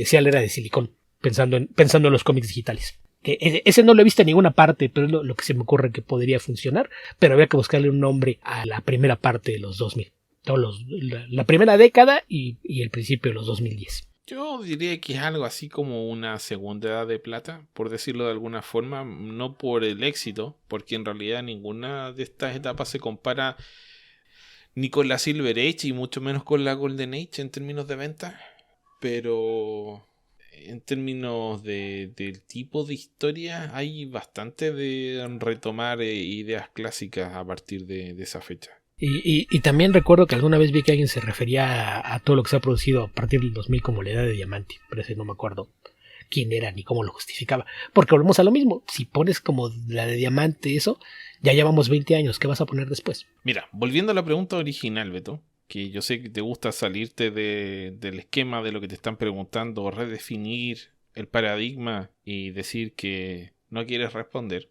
sea la era de silicón. pensando en los cómics digitales. Que ese no lo he visto en ninguna parte, pero es lo que se me ocurre que podría funcionar, pero había que buscarle un nombre a la primera parte de los 2000. La primera década y el principio de los 2010. Yo diría que es algo así como una segunda edad de plata, por decirlo de alguna forma, no por el éxito, porque en realidad ninguna de estas etapas se compara ni con la Silver Age y mucho menos con la Golden Age en términos de venta, pero en términos del tipo de historia hay bastante de retomar ideas clásicas a partir de esa fecha. Y también recuerdo que alguna vez vi que alguien se refería a todo lo que se ha producido a partir del 2000 como la edad de diamante, pero ese no me acuerdo quién era ni cómo lo justificaba. Porque volvemos a lo mismo, si pones como la de diamante eso, ya llevamos 20 años, ¿qué vas a poner después? Mira, volviendo a la pregunta original, Beto, que yo sé que te gusta salirte del esquema de lo que te están preguntando, redefinir el paradigma y decir que no quieres responder.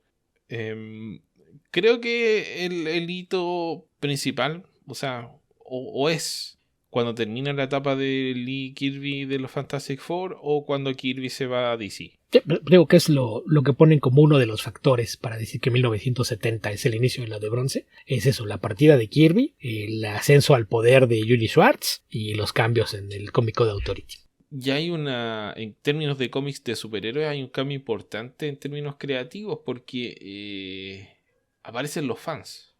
Creo que el hito principal, o sea, o es cuando termina la etapa de Lee Kirby de los Fantastic Four o cuando Kirby se va a DC. Sí, digo que es lo que ponen como uno de los factores para decir que 1970 es el inicio de la de bronce. Es eso, la partida de Kirby, el ascenso al poder de Julie Schwartz y los cambios en el Comic Code Authority. Ya hay en términos de cómics de superhéroes, hay un cambio importante en términos creativos porque aparecen los fans.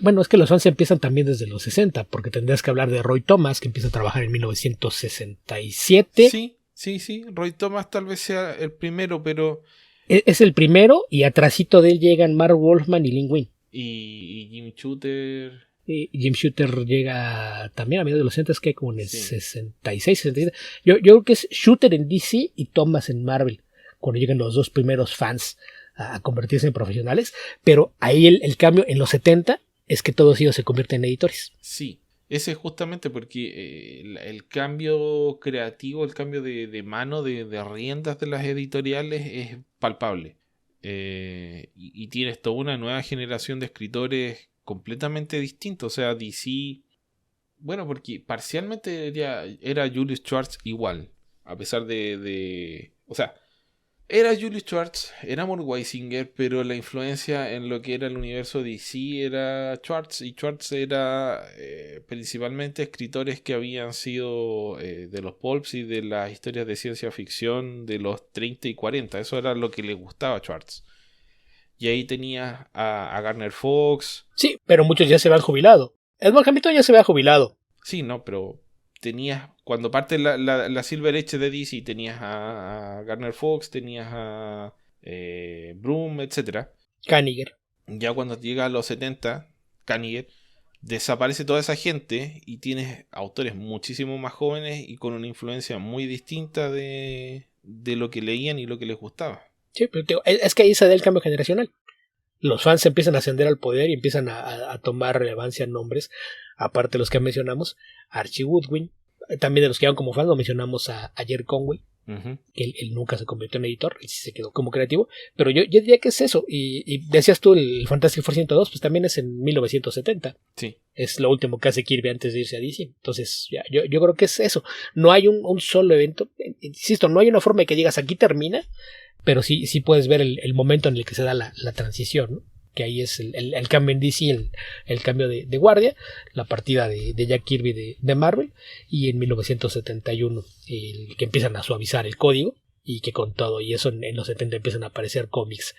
Bueno, es que los fans empiezan también desde los 60, porque tendrías que hablar de Roy Thomas, que empieza a trabajar en 1967. Sí, Roy Thomas tal vez sea el primero, pero... Es el primero, y atrásito de él llegan Mark Wolfman y Lin Wayne. Y Jim Shooter... Jim Shooter llega también a mediados de los 60, que como en el 66, 67. Yo creo que es Shooter en DC y Thomas en Marvel, cuando llegan los dos primeros fans a convertirse en profesionales, pero ahí el cambio en los 70 es que todos ellos se convierten en editores. Sí, ese es justamente porque el cambio creativo, el cambio de mano, de riendas de las editoriales es palpable. Y tienes toda una nueva generación de escritores completamente distintos. O sea, DC, bueno, porque parcialmente era Julius Schwartz igual, a pesar o sea, era Julius Schwartz, era Mort Weisinger, pero la influencia en lo que era el universo DC era Schwartz, y Schwartz era principalmente escritores que habían sido de los pulps y de las historias de ciencia ficción de los 30 y 40. Eso era lo que le gustaba a Schwartz. Y ahí tenías a Garner Fox. Sí, pero muchos ya se van jubilado. Edmond Hamilton ya se va jubilado. Sí, no, pero tenías, cuando parte la Silver Age de DC, tenías a Garner Fox, tenías a Broom, etc. Kanigher. Ya cuando llega a los 70, Kanigher, desaparece toda esa gente y tienes autores muchísimo más jóvenes y con una influencia muy distinta de lo que leían y lo que les gustaba. Sí, pero es que ahí se da el cambio generacional. Los fans empiezan a ascender al poder y empiezan a tomar relevancia en nombres, aparte de los que mencionamos, Archie Goodwin, también de los que iban como fans, lo mencionamos a Jerry Conway, que él nunca se convirtió en editor, él sí se quedó como creativo, pero yo diría que es eso, y decías tú el Fantastic Four 102, pues también es en 1970, sí. Es lo último que hace Kirby antes de irse a DC, entonces yo creo que es eso, no hay un solo evento, insisto, no hay una forma de que digas aquí termina, pero sí puedes ver el momento en el que se da la transición, ¿no? Que ahí es el cambio en DC, el cambio de guardia, la partida de Jack Kirby de Marvel, y en 1971 el que empiezan a suavizar el código, y que con todo y eso en los 70 empiezan a aparecer cómics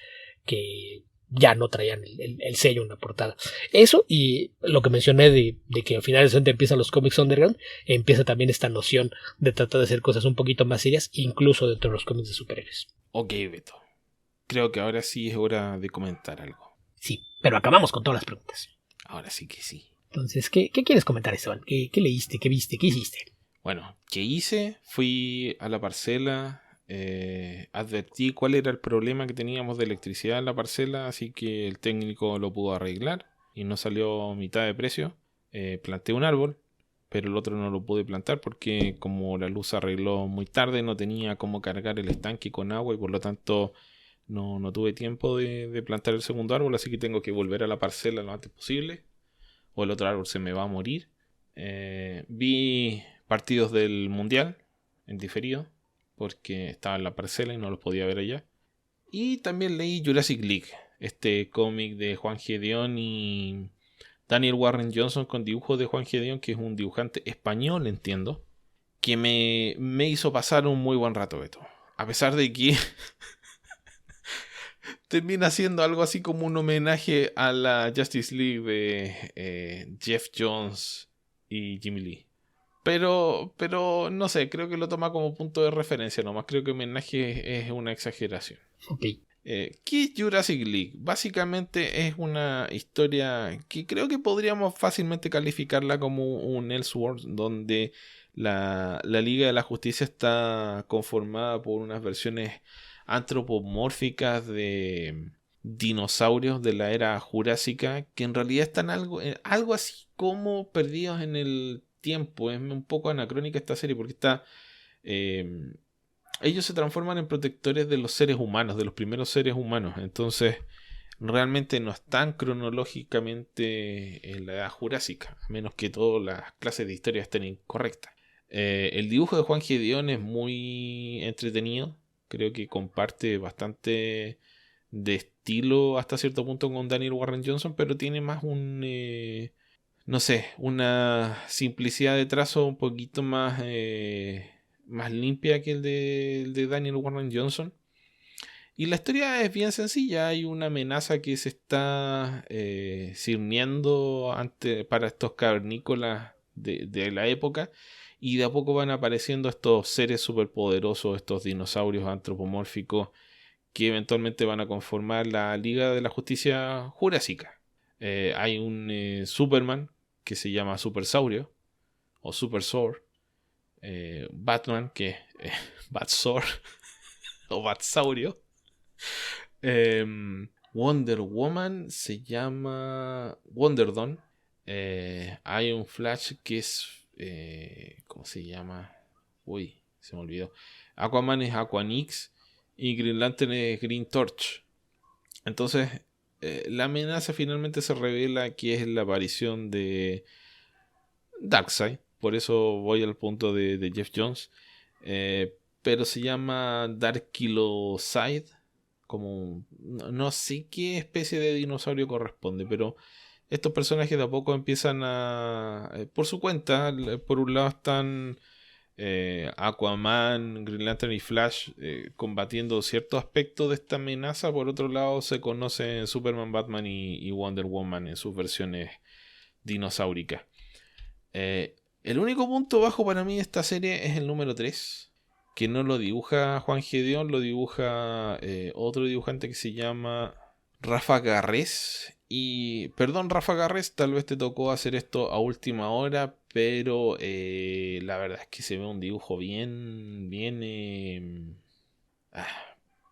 que ya no traían el sello en la portada. Eso y lo que mencioné de que al final de los 70 empiezan los cómics underground, empieza también esta noción de tratar de hacer cosas un poquito más serias, incluso dentro de los cómics de superhéroes. Ok, Beto. Creo que ahora sí es hora de comentar algo. Sí, pero acabamos con todas las preguntas. Ahora sí que sí. Entonces, ¿qué quieres comentar, Esteban? ¿Qué leíste? ¿Qué viste? ¿Qué hiciste? Bueno, ¿qué hice? Fui a la parcela, advertí cuál era el problema que teníamos de electricidad en la parcela, así que el técnico lo pudo arreglar y no salió mitad de precio. Planté un árbol, pero el otro no lo pude plantar porque como la luz se arregló muy tarde, no tenía cómo cargar el estanque con agua y por lo tanto no tuve tiempo de plantar el segundo árbol, así que tengo que volver a la parcela lo antes posible o el otro árbol se me va a morir. Vi partidos del Mundial en diferido porque estaba en la parcela y no los podía ver allá. Y también leí Jurassic League, este cómic de Juan Gedeón y Daniel Warren Johnson con dibujos de Juan Gedeón, que es un dibujante español, entiendo, que me hizo pasar un muy buen rato, Beto. A pesar de que termina siendo algo así como un homenaje a la Justice League de Jeff Jones y Jimmy Lee. Pero no sé, creo que lo toma como punto de referencia nomás. Creo que homenaje es una exageración. Ok. ¿Qué es Jurassic League? Básicamente es una historia que creo que podríamos fácilmente calificarla como un Elseworlds, donde la Liga de la Justicia está conformada por unas versiones antropomórficas de dinosaurios de la era jurásica, que en realidad están algo así como perdidos en el tiempo. Es un poco anacrónica esta serie porque ellos se transforman en protectores de los seres humanos, de los primeros seres humanos. Entonces realmente no están cronológicamente en la edad jurásica, a menos que todas las clases de historia estén incorrectas. El dibujo de Juan Gedeón es muy entretenido. Creo que comparte bastante de estilo hasta cierto punto con Daniel Warren Johnson, pero tiene más no sé, una simplicidad de trazo un poquito más limpia que el de Daniel Warren Johnson. Y la historia es bien sencilla. Hay una amenaza que se está cirniendo para estos cavernícolas de la época. Y de a poco van apareciendo estos seres superpoderosos, estos dinosaurios antropomórficos, que eventualmente van a conformar la Liga de la Justicia Jurásica. Hay un Superman que se llama Supersaurio o Supersor. Batman, que es Batsor o Batsaurio. Wonder Woman se llama Wonderdon. Hay un Flash que es ¿cómo se llama? Uy, se me olvidó. Aquaman es Aquanix y Green Lantern es Green Torch. Entonces la amenaza finalmente se revela que es la aparición de Darkseid. Por eso voy al punto de Jeff Jones. Pero se llama Darkilocide. Como no sé qué especie de dinosaurio corresponde, pero estos personajes de a poco empiezan por su cuenta. Por un lado están Aquaman, Green Lantern y Flash combatiendo ciertos aspectos de esta amenaza. Por otro lado se conocen Superman, Batman y Wonder Woman en sus versiones dinosauricas. El único punto bajo para mí de esta serie es el número 3, que no lo dibuja Juan Gedeón, lo dibuja otro dibujante que se llama Rafa Garrés. Y perdón, Rafa Garrés, tal vez te tocó hacer esto a última hora, pero la verdad es que se ve un dibujo bien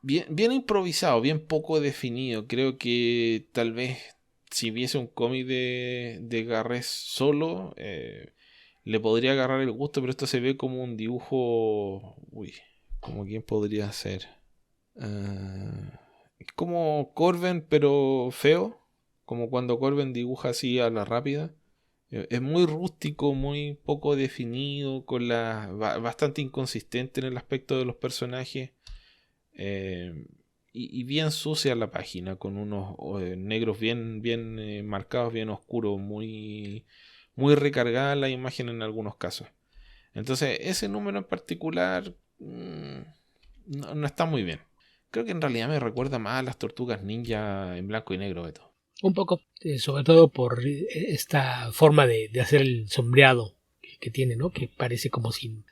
improvisado, bien poco definido. Creo que tal vez si viese un cómic de Garrés solo, le podría agarrar el gusto, pero esto se ve como un dibujo. Uy, ¿como quién podría ser? Es como Corben, pero feo. Como cuando Corben dibuja así a la rápida. Es muy rústico, muy poco definido, bastante inconsistente en el aspecto de los personajes. Y bien sucia la página, con unos negros bien marcados, bien oscuros, muy recargada la imagen en algunos casos. Entonces ese número en particular no está muy bien. Creo que en realidad me recuerda más a las Tortugas Ninja en blanco y negro, Beto. Un poco, sobre todo por esta forma de hacer el sombreado que tiene, ¿no? Que parece como si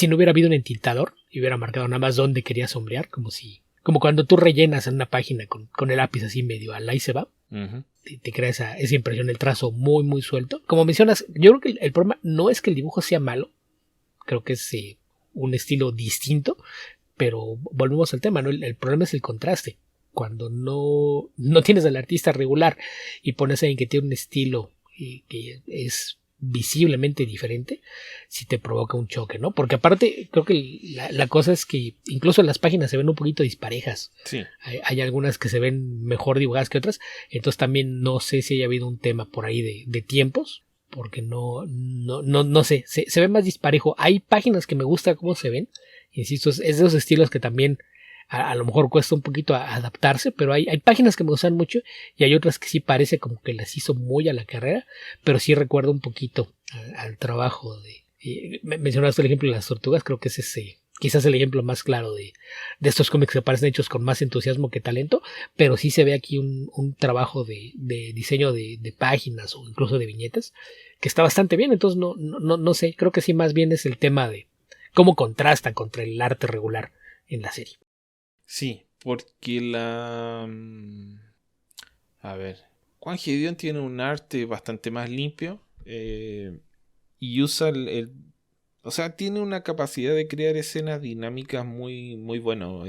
no hubiera habido un entintador y hubiera marcado nada más dónde quería sombrear, como cuando tú rellenas en una página con el lápiz así medio al ahí se va. Uh-huh. Te crea esa impresión, el trazo muy suelto. Como mencionas, yo creo que el problema no es que el dibujo sea malo, creo que es un estilo distinto, pero volvemos al tema, ¿no? El problema es el contraste. Cuando no tienes al artista regular y pones a alguien que tiene un estilo que es visiblemente diferente, sí te provoca un choque, ¿no? Porque aparte creo que la cosa es que incluso las páginas se ven un poquito disparejas. Sí. Hay algunas que se ven mejor dibujadas que otras, entonces también no sé si haya habido un tema por ahí de tiempos, porque no sé, se ve más disparejo. Hay páginas que me gusta cómo se ven Insisto, es de esos estilos que también a lo mejor cuesta un poquito adaptarse, pero hay páginas que me gustan mucho y hay otras que sí parece como que las hizo muy a la carrera, pero sí recuerdo un poquito al trabajo de... mencionaste el ejemplo de las tortugas, creo que es ese, quizás el ejemplo más claro de estos cómics que parecen hechos con más entusiasmo que talento, pero sí se ve aquí un trabajo de diseño de páginas o incluso de viñetas que está bastante bien. Entonces no sé, creo que sí más bien es el tema de cómo contrasta contra el arte regular en la serie. Sí, porque a ver, Juan Gedeón tiene un arte bastante más limpio, y usa o sea, tiene una capacidad de crear escenas dinámicas muy, muy bueno.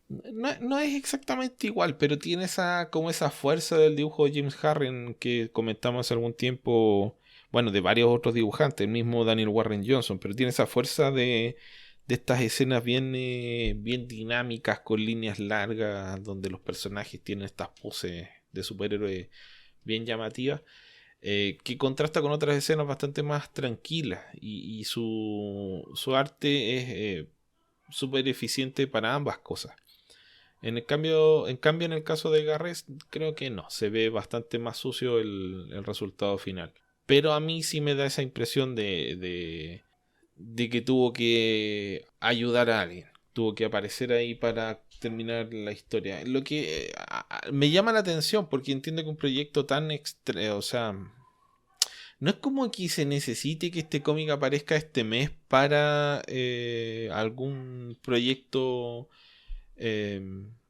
No es exactamente igual, pero tiene como esa fuerza del dibujo de James Harren que comentamos hace algún tiempo, bueno, de varios otros dibujantes, el mismo Daniel Warren Johnson, pero tiene esa fuerza de estas escenas bien, bien dinámicas, con líneas largas, donde los personajes tienen estas poses de superhéroe bien llamativas, que contrasta con otras escenas bastante más tranquilas, y su arte es súper eficiente para ambas cosas. En el caso de Garrett, creo que no, se ve bastante más sucio el resultado final. Pero a mí sí me da esa impresión de que tuvo que ayudar a alguien, tuvo que aparecer ahí para terminar la historia. Lo que me llama la atención, porque entiendo que un proyecto tan o sea, no es como que se necesite que este cómic aparezca este mes para algún proyecto, eh,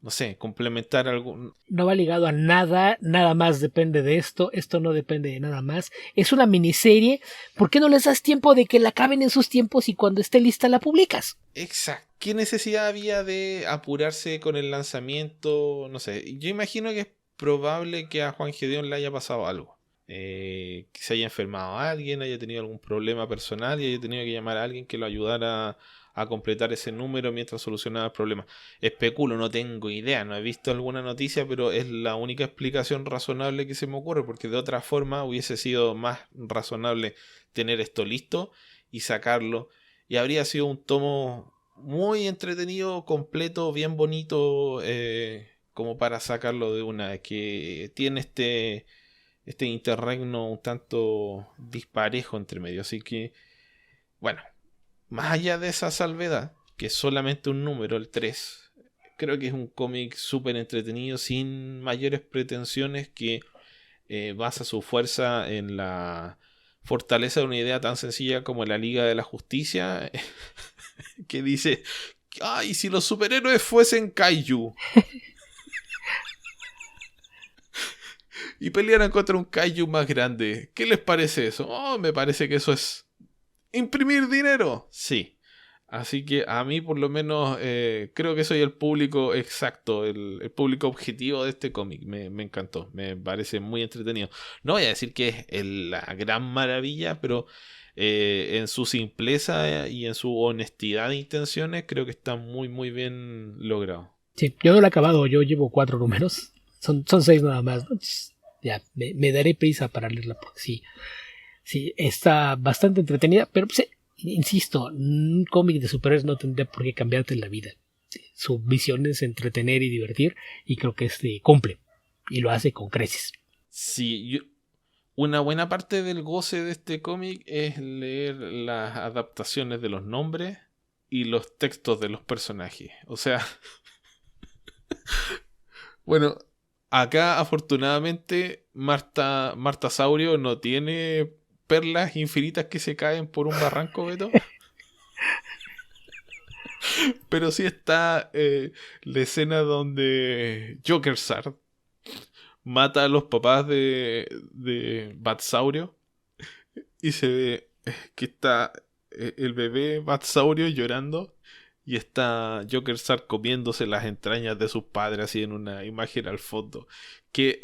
no sé, complementar algún... No va ligado a nada, nada más depende de esto no depende de nada más. Es una miniserie, ¿por qué no les das tiempo de que la acaben en sus tiempos y cuando esté lista la publicas? Exacto. ¿Qué necesidad había de apurarse con el lanzamiento? No sé, yo imagino que es probable que a Juan Gedeón le haya pasado algo. Que se haya enfermado a alguien, haya tenido algún problema personal y haya tenido que llamar a alguien que lo ayudara a completar ese número mientras solucionaba el problema. Especulo, no tengo idea, no he visto alguna noticia, pero es la única explicación razonable que se me ocurre, porque de otra forma hubiese sido más razonable tener esto listo y sacarlo, y habría sido un tomo muy entretenido, completo, bien bonito, como para sacarlo de una, que tiene este interregno un tanto disparejo entre medio. Así que, bueno, más allá de esa salvedad, que es solamente un número, el 3, creo que es un cómic súper entretenido, sin mayores pretensiones, que basa su fuerza en la fortaleza de una idea tan sencilla como la Liga de la Justicia, que dice, ay, si los superhéroes fuesen kaiju y pelearan contra un kaiju más grande, ¿qué les parece eso? Oh, me parece que eso es imprimir dinero. Sí. Así que a mí por lo menos creo que soy el público exacto, el público objetivo de este cómic. Me encantó, me parece muy entretenido. No voy a decir que es la gran maravilla, pero en su simpleza y en su honestidad de intenciones creo que está muy muy bien logrado. Sí, yo no lo he acabado, yo llevo 4 números, son 6 nada más, ¿no? Entonces, ya, me daré prisa para leerla porque sí, está bastante entretenida, pero pues, insisto, un cómic de superhéroes no tendría por qué cambiarte la vida. Su visión es entretener y divertir, y creo que este cumple, y lo hace con creces. Sí, una buena parte del goce de este cómic es leer las adaptaciones de los nombres y los textos de los personajes. O sea, bueno, acá afortunadamente Marta Saurio no tiene perlas infinitas que se caen por un barranco, Beto. Pero sí está la escena donde Jokersart mata a los papás de Batsaurio y se ve que está el bebé Batsaurio llorando y está Jokersart comiéndose las entrañas de sus padres así en una imagen al fondo. Que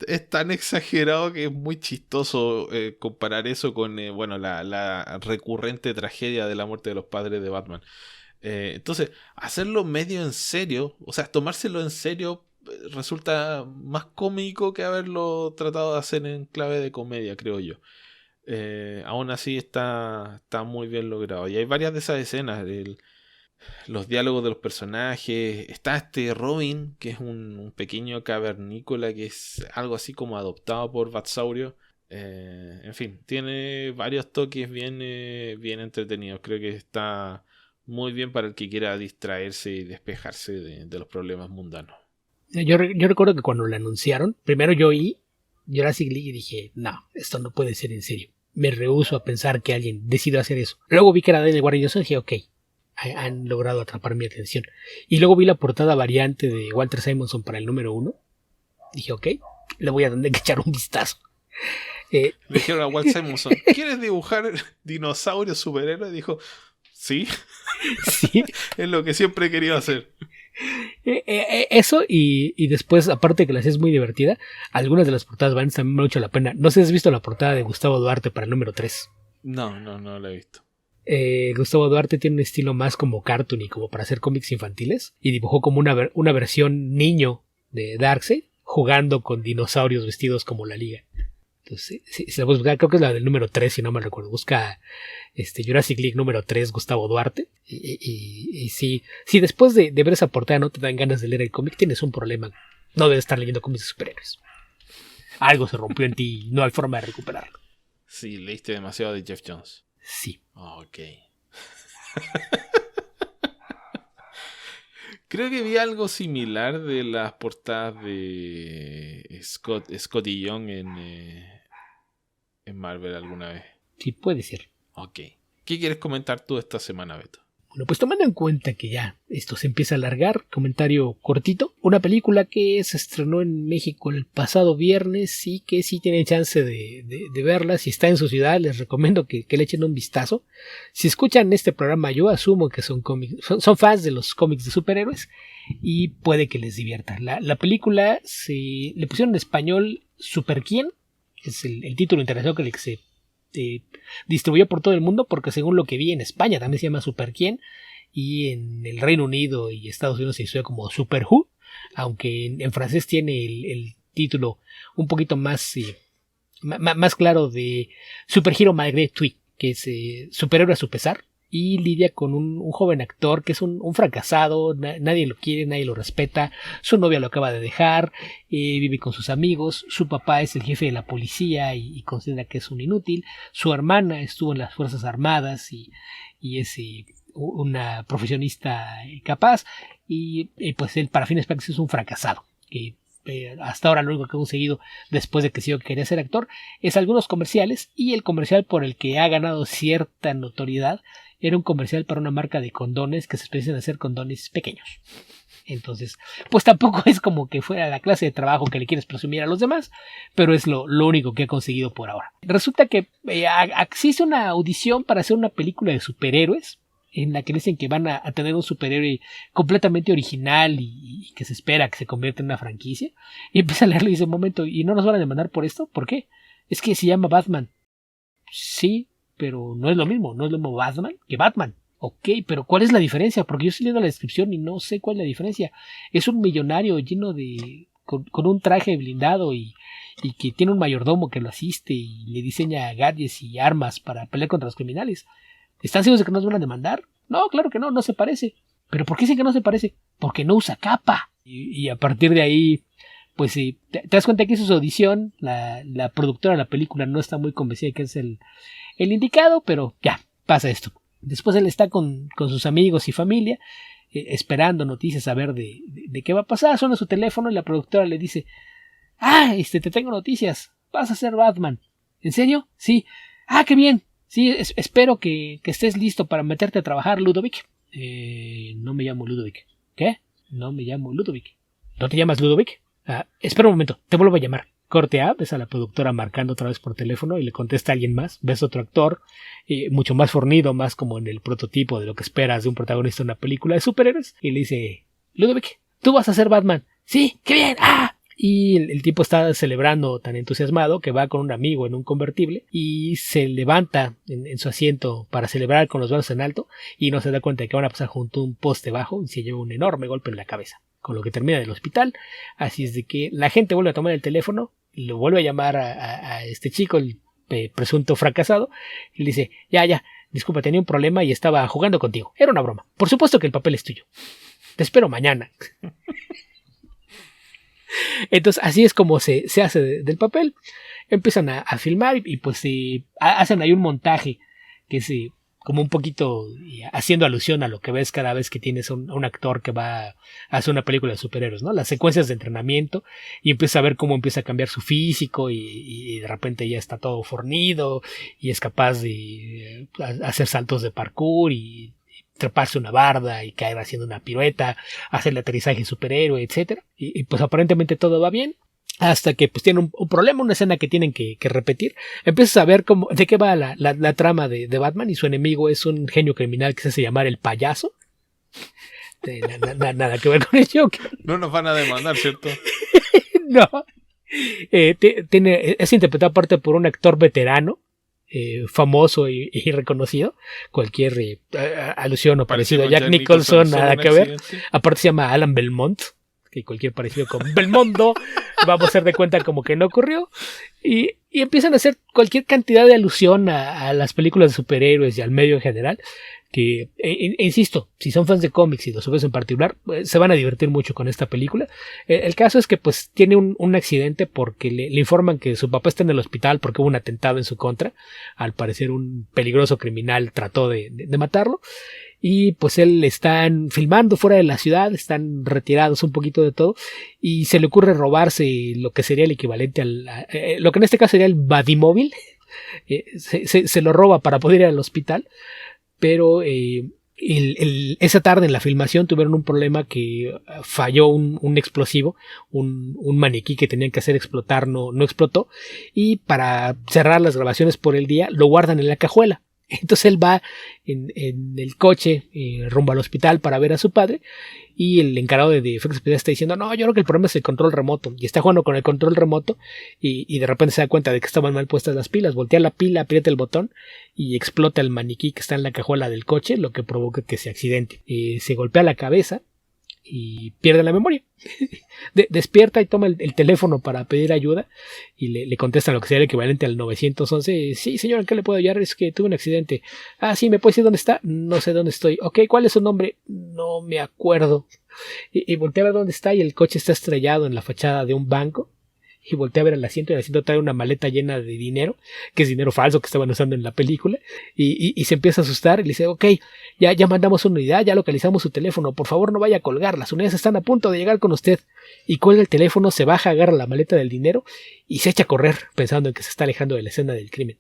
es tan exagerado que es muy chistoso comparar eso con bueno, la recurrente tragedia de la muerte de los padres de Batman. Entonces, hacerlo medio en serio, o sea, tomárselo en serio, resulta más cómico que haberlo tratado de hacer en clave de comedia, creo yo. aún así está muy bien logrado. Y hay varias de esas escenas, los diálogos de los personajes. Está este Robin, que es un pequeño cavernícola que es algo así como adoptado por Batsaurio. En fin, tiene varios toques bien entretenidos. Creo que está muy bien para el que quiera distraerse y despejarse de los problemas mundanos. Yo recuerdo que cuando lo anunciaron, primero yo oí Jurassic League y dije, no, esto no puede ser en serio. Me rehúso a pensar que alguien decidió hacer eso. Luego vi que era Daniel Warren Johnson y dije, ok, han logrado atrapar mi atención. Y luego vi la portada variante de Walter Simonson para el número 1. Dije, ok, le voy a tener que echar un vistazo. Le dijeron a Walt Simonson, ¿quieres dibujar dinosaurios superhéroes? Dijo, sí, sí. Es lo que siempre he querido hacer. Eso y después, aparte que la serie es muy divertida, algunas de las portadas van también mucho la pena. No sé si has visto la portada de Gustavo Duarte para el número 3. No la he visto. Gustavo Duarte tiene un estilo más como cartoon y como para hacer cómics infantiles, y dibujó como una versión niño de Darkseid jugando con dinosaurios vestidos como la Liga. Entonces, si la puedes buscar, creo que es la del número 3, si no me recuerdo. Busca Jurassic League número 3, Gustavo Duarte. Y si después de ver esa portada no te dan ganas de leer el cómic, tienes un problema. No debes estar leyendo cómics de superhéroes. Algo se rompió en ti y no hay forma de recuperarlo. Sí, leíste demasiado de Jeff Jones. Sí. Ok. Creo que vi algo similar de las portadas de Scotty Young en Marvel alguna vez. Sí, puede ser. Ok. ¿Qué quieres comentar tú esta semana, Beto? Bueno, pues tomando en cuenta que ya esto se empieza a alargar, comentario cortito, una película que se estrenó en México el pasado viernes y que si tienen chance de verla, si está en su ciudad, les recomiendo que le echen un vistazo. Si escuchan este programa, yo asumo que son fans de los cómics de superhéroes y puede que les divierta. La película le pusieron en español Super Quién, es el título internacional que se distribuyó por todo el mundo, porque según lo que vi en España también se llama Super Quién, y en el Reino Unido y Estados Unidos se hizo como Super Who, aunque en francés tiene el título un poquito más claro de Super Hero Malgré Tout, que es superhéroe a su pesar, y lidia con un joven actor que es un fracasado, nadie lo quiere, nadie lo respeta, su novia lo acaba de dejar, vive con sus amigos, su papá es el jefe de la policía y considera que es un inútil, su hermana estuvo en las Fuerzas Armadas y es una profesionista capaz, y pues él para fines prácticos es un fracasado, que hasta ahora lo único que ha conseguido después de que sí quería ser actor es algunos comerciales, y el comercial por el que ha ganado cierta notoriedad era un comercial para una marca de condones que se especializan en hacer condones pequeños. Entonces, pues tampoco es como que fuera la clase de trabajo que le quieres presumir a los demás, pero es lo único que ha conseguido por ahora. Resulta que existe una audición para hacer una película de superhéroes, en la que dicen que van a tener un superhéroe completamente original y que se espera que se convierta en una franquicia. Y empieza a leerlo y dice, un momento, ¿y no nos van a demandar por esto? ¿Por qué? Es que se llama Batman. Sí, pero no es lo mismo Batman que Batman. Ok, pero ¿cuál es la diferencia? Porque yo estoy leyendo la descripción y no sé cuál es la diferencia. Es un millonario lleno con un traje blindado y que tiene un mayordomo que lo asiste y le diseña gadgets y armas para pelear contra los criminales. ¿Están seguros de que nos van a demandar? No, claro que no se parece. ¿Pero por qué dicen que no se parece? Porque no usa capa. Y a partir de ahí, pues te das cuenta que hizo su audición, la productora de la película no está muy convencida de que es el indicado, pero ya, pasa esto. Después él está con sus amigos y familia, esperando noticias a ver de qué va a pasar. Suena su teléfono y la productora le dice, te tengo noticias, vas a ser Batman. ¿En serio? Sí. Qué bien. Sí, espero que estés listo para meterte a trabajar, Ludovic. No me llamo Ludovic. ¿Qué? No me llamo Ludovic. ¿No te llamas Ludovic? Espera un momento, te vuelvo a llamar. Corte A, ves a la productora marcando otra vez por teléfono y le contesta a alguien más. Ves otro actor, mucho más fornido, más como en el prototipo de lo que esperas de un protagonista de una película de superhéroes. Y le dice, Ludovic, tú vas a ser Batman. Sí, qué bien. Y el tipo está celebrando tan entusiasmado que va con un amigo en un convertible y se levanta en su asiento para celebrar con los brazos en alto y no se da cuenta de que van a pasar junto a un poste bajo y se lleva un enorme golpe en la cabeza, con lo que termina en el hospital. Así es de que la gente vuelve a tomar el teléfono, lo vuelve a llamar a este chico, el presunto fracasado, y le dice, ya, disculpa, tenía un problema y estaba jugando contigo. Era una broma. Por supuesto que el papel es tuyo. Te espero mañana. Entonces así es como se hace del papel. Empiezan a filmar y pues hacen ahí un montaje que es como un poquito haciendo alusión a lo que ves cada vez que tienes un actor que va a hacer una película de superhéroes, ¿no? Las secuencias de entrenamiento y empieza a ver cómo empieza a cambiar su físico y de repente ya está todo fornido y es capaz de hacer saltos de parkour y treparse una barda y caer haciendo una pirueta, hacer el aterrizaje superhéroe, etcétera. Y pues aparentemente todo va bien. Hasta que pues tienen un problema, una escena que tienen que repetir. Empiezas a ver de qué va la trama de Batman, y su enemigo es un genio criminal que se hace llamar el Payaso. Nada que ver con el Joker. No nos van a demandar, ¿cierto? No. Es interpretado aparte por un actor veterano, famoso y reconocido. Cualquier alusión o parecido a Jack Nicholson, nada que ver. Aparte se llama Alan Belmont, que cualquier parecido con Belmondo vamos a hacer de cuenta como que no ocurrió, y empiezan a hacer cualquier cantidad de alusión a las películas de superhéroes y al medio en general, que insisto, si son fans de cómics y de superhéroes en particular, se van a divertir mucho con esta película. El caso es que pues tiene un accidente porque le informan que su papá está en el hospital porque hubo un atentado en su contra. Al parecer un peligroso criminal trató de matarlo. Y pues él están filmando fuera de la ciudad, están retirados un poquito de todo, y se le ocurre robarse lo que sería el equivalente lo que en este caso sería el Badimóvil. Se lo roba para poder ir al hospital, pero esa tarde en la filmación tuvieron un problema, que falló un explosivo, un maniquí que tenían que hacer explotar no explotó, y para cerrar las grabaciones por el día lo guardan en la cajuela. Entonces él va en el coche rumbo al hospital para ver a su padre, y el encargado de efectos especiales está diciendo, no, yo creo que el problema es el control remoto, y está jugando con el control remoto y de repente se da cuenta de que estaban mal puestas las pilas, voltea la pila, aprieta el botón y explota el maniquí que está en la cajuela del coche, lo que provoca que se accidente. Se golpea la cabeza y pierde la memoria. Despierta y toma el teléfono para pedir ayuda, y le contestan lo que sería el equivalente al 911. Sí, señor, ¿en qué le puedo ayudar? Es que tuve un accidente. Ah, sí, ¿me puede decir dónde está? No sé dónde estoy. Ok, ¿cuál es su nombre? No me acuerdo. Y voltea a ver dónde está, y el coche está estrellado en la fachada de un banco. Y voltea a ver el asiento, y el asiento trae una maleta llena de dinero, que es dinero falso que estaban usando en la película, y se empieza a asustar y le dice, ok, ya mandamos una unidad, ya localizamos su teléfono, por favor no vaya a colgar, las unidades están a punto de llegar con usted. Y cuelga el teléfono, se baja, agarra la maleta del dinero y se echa a correr pensando en que se está alejando de la escena del crimen.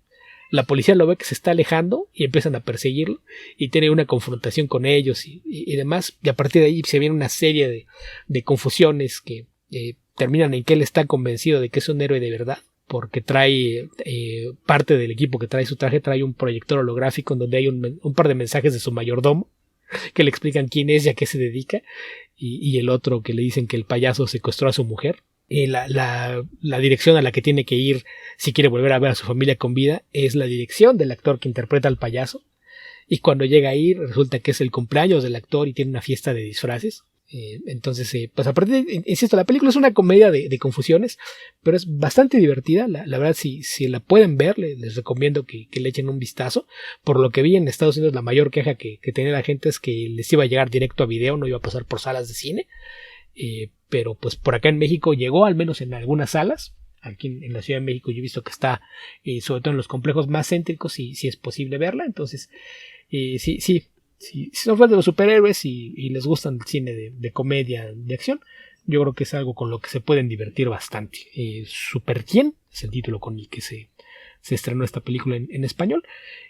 La policía lo ve que se está alejando y empiezan a perseguirlo, y tiene una confrontación con ellos y demás, y a partir de ahí se viene una serie de confusiones que terminan en que él está convencido de que es un héroe de verdad, porque trae parte del equipo que trae su traje, trae un proyector holográfico en donde hay un par de mensajes de su mayordomo que le explican quién es y a qué se dedica, y el otro que le dicen que el payaso secuestró a su mujer. La dirección a la que tiene que ir si quiere volver a ver a su familia con vida es la dirección del actor que interpreta al payaso, y cuando llega ahí resulta que es el cumpleaños del actor y tiene una fiesta de disfraces. Entonces, pues aparte, insisto, la película es una comedia de confusiones, pero es bastante divertida. La verdad, si la pueden ver, les recomiendo que le echen un vistazo. Por lo que vi en Estados Unidos, la mayor queja que tenía la gente es que les iba a llegar directo a video, no iba a pasar por salas de cine. Pero pues por acá en México llegó, al menos en algunas salas. Aquí en la Ciudad de México yo he visto que está, sobre todo en los complejos más céntricos, si es posible verla. Entonces, sí. Si son fans de los superhéroes y les gustan el cine de comedia, de acción, yo creo que es algo con lo que se pueden divertir bastante. Super 100 es el título con el que se estrenó esta película en español,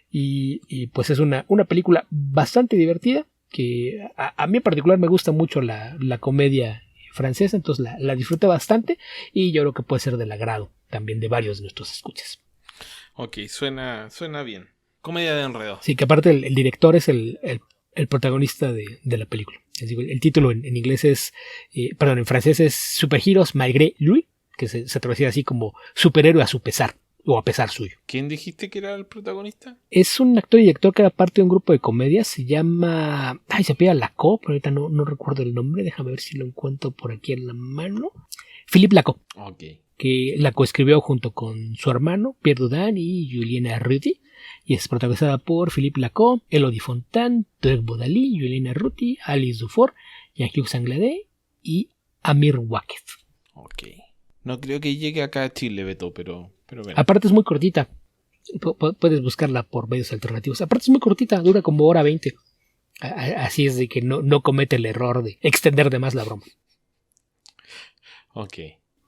y pues es una película bastante divertida, que a mí en particular me gusta mucho la comedia francesa, entonces la disfruté bastante, y yo creo que puede ser del agrado también de varios de nuestros escuchas. Ok, suena bien. Comedia de enredo. Sí, que aparte el director es el protagonista de la película. Les digo, el título en inglés es, en francés es Superheroes malgré lui, que se traducía así como superhéroe a su pesar, o a pesar suyo. ¿Quién dijiste que era el protagonista? Es un actor y director que era parte de un grupo de comedias, se llama, se apellida Lacaux, pero ahorita no recuerdo el nombre, déjame ver si lo encuentro por aquí en la mano. Philippe Lacaux. Ok. que la coescribió junto con su hermano Pierre Dudin y Julien Arruti, y es protagonizada por Philippe Lacaud, Elodie Fontan, Derek Bodali, Julien Arruti, Alice Dufour, Jean-Hugues Anglade y Amir Wakef. Ok. No creo que llegue acá a Chile, Beto, pero bueno. Aparte es muy cortita. Puedes buscarla por medios alternativos. Aparte es muy cortita, dura como hora 20. Así es de que no comete el error de extender de más la broma. Ok.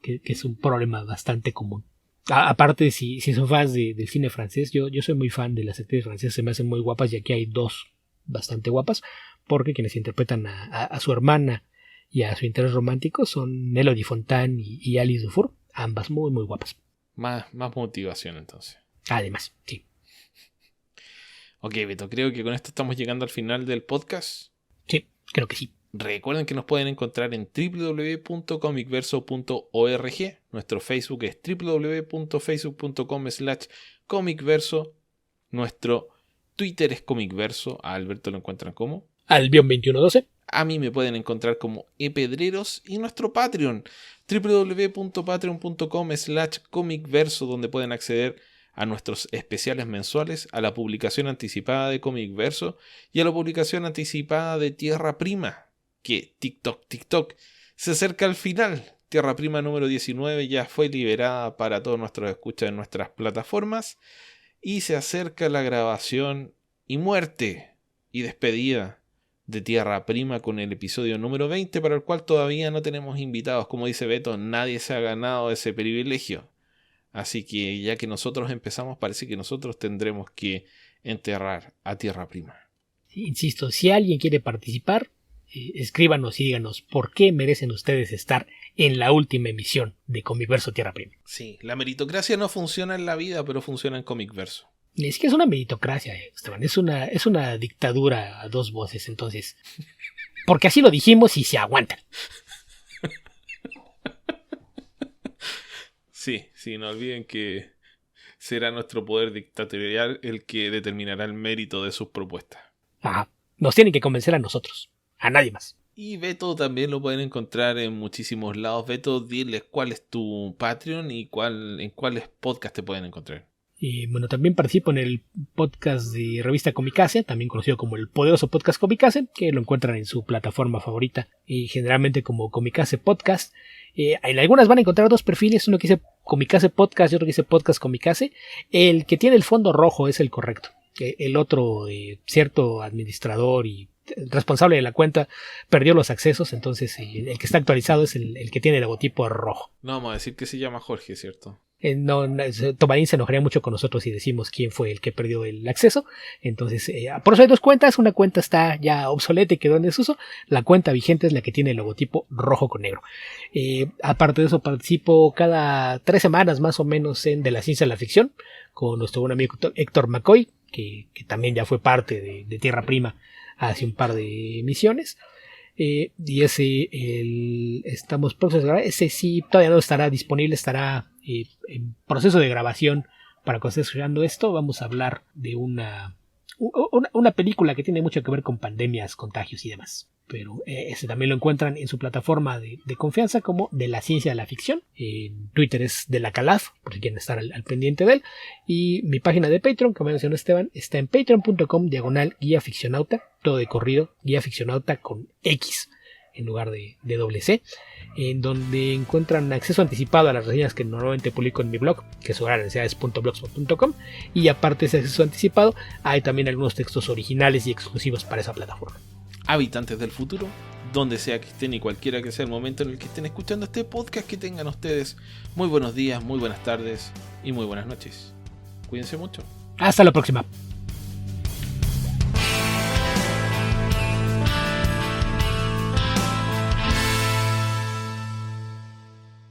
Que es un problema bastante común. Aparte, si son fans del cine francés, yo soy muy fan de las actrices francesas, se me hacen muy guapas y aquí hay dos bastante guapas, porque quienes interpretan a su hermana y a su interés romántico son Elodie Fontan y Alice Dufour, ambas muy muy guapas. Más motivación entonces. Además, sí. Ok, Beto, creo que con esto estamos llegando al final del podcast. Sí, creo que sí. Recuerden que nos pueden encontrar en www.comicverso.org. Nuestro Facebook es www.facebook.com/comicverso. Nuestro Twitter es comicverso. A Alberto lo encuentran como Albion2112. A mí me pueden encontrar como epedreros. Y nuestro Patreon, www.patreon.com/comicverso, donde pueden acceder a nuestros especiales mensuales, a la publicación anticipada de Comicverso y a la publicación anticipada de Tierra Prima, que TikTok se acerca al final. Tierra Prima número 19 ya fue liberada para todos nuestros escuchas en nuestras plataformas y se acerca la grabación y muerte y despedida de Tierra Prima con el episodio número 20, para el cual todavía no tenemos invitados. Como dice Beto, nadie se ha ganado ese privilegio. Así que ya que nosotros empezamos, parece que nosotros tendremos que enterrar a Tierra Prima. Insisto, si alguien quiere participar, escríbanos y díganos por qué merecen ustedes estar en la última emisión de Comicverso Tierra Prima. Sí, la meritocracia no funciona en la vida, pero funciona en Comicverso. Es que es una meritocracia, Esteban. Es una dictadura a dos voces, entonces. Porque así lo dijimos y se aguantan. Sí, no olviden que será nuestro poder dictatorial el que determinará el mérito de sus propuestas. Ajá. Nos tienen que convencer a nosotros, a nadie más. Y Beto también lo pueden encontrar en muchísimos lados. Beto, diles cuál es tu Patreon y en cuáles podcasts te pueden encontrar. Y bueno, también participo en el podcast de Revista Comicase, también conocido como el poderoso podcast Comicase, que lo encuentran en su plataforma favorita y generalmente como Comicase Podcast. En algunas van a encontrar dos perfiles, uno que dice Comicase Podcast y otro que dice Podcast Comicase. El que tiene el fondo rojo es el correcto. El otro, cierto administrador y responsable de la cuenta, perdió los accesos, entonces el que está actualizado es el que tiene el logotipo rojo. No vamos a decir que se llama Jorge, ¿cierto? Tomarín se enojaría mucho con nosotros si decimos quién fue el que perdió el acceso. Entonces, por eso hay dos cuentas. Una cuenta está ya obsoleta y quedó en desuso. La cuenta vigente es la que tiene el logotipo rojo con negro. Aparte de eso, participo cada 3 semanas más o menos en De la Ciencia a la Ficción con nuestro buen amigo Héctor McCoy, que también ya fue parte de Tierra Prima hace un par de emisiones. Y ese estamos próximos a grabar. Ese sí todavía no estará disponible, estará en proceso de grabación. Para cuando estés escuchando esto, vamos a hablar de una película que tiene mucho que ver con pandemias, contagios y demás. Pero ese también lo encuentran en su plataforma de confianza como De la Ciencia a la Ficción. En Twitter es de la Calaf, por si quieren estar al pendiente de él. Y mi página de Patreon, como mencionó Esteban, está en patreon.com/guía ficcionauta, todo de corrido, guía ficcionauta con X en lugar de doble C, en donde encuentran acceso anticipado a las reseñas que normalmente publico en mi blog, que es hogarnecesidades.blogspot.com, y aparte de ese acceso anticipado, hay también algunos textos originales y exclusivos para esa plataforma. Habitantes del futuro, donde sea que estén y cualquiera que sea el momento en el que estén escuchando este podcast, que tengan ustedes muy buenos días, muy buenas tardes y muy buenas noches. Cuídense mucho. Hasta la próxima.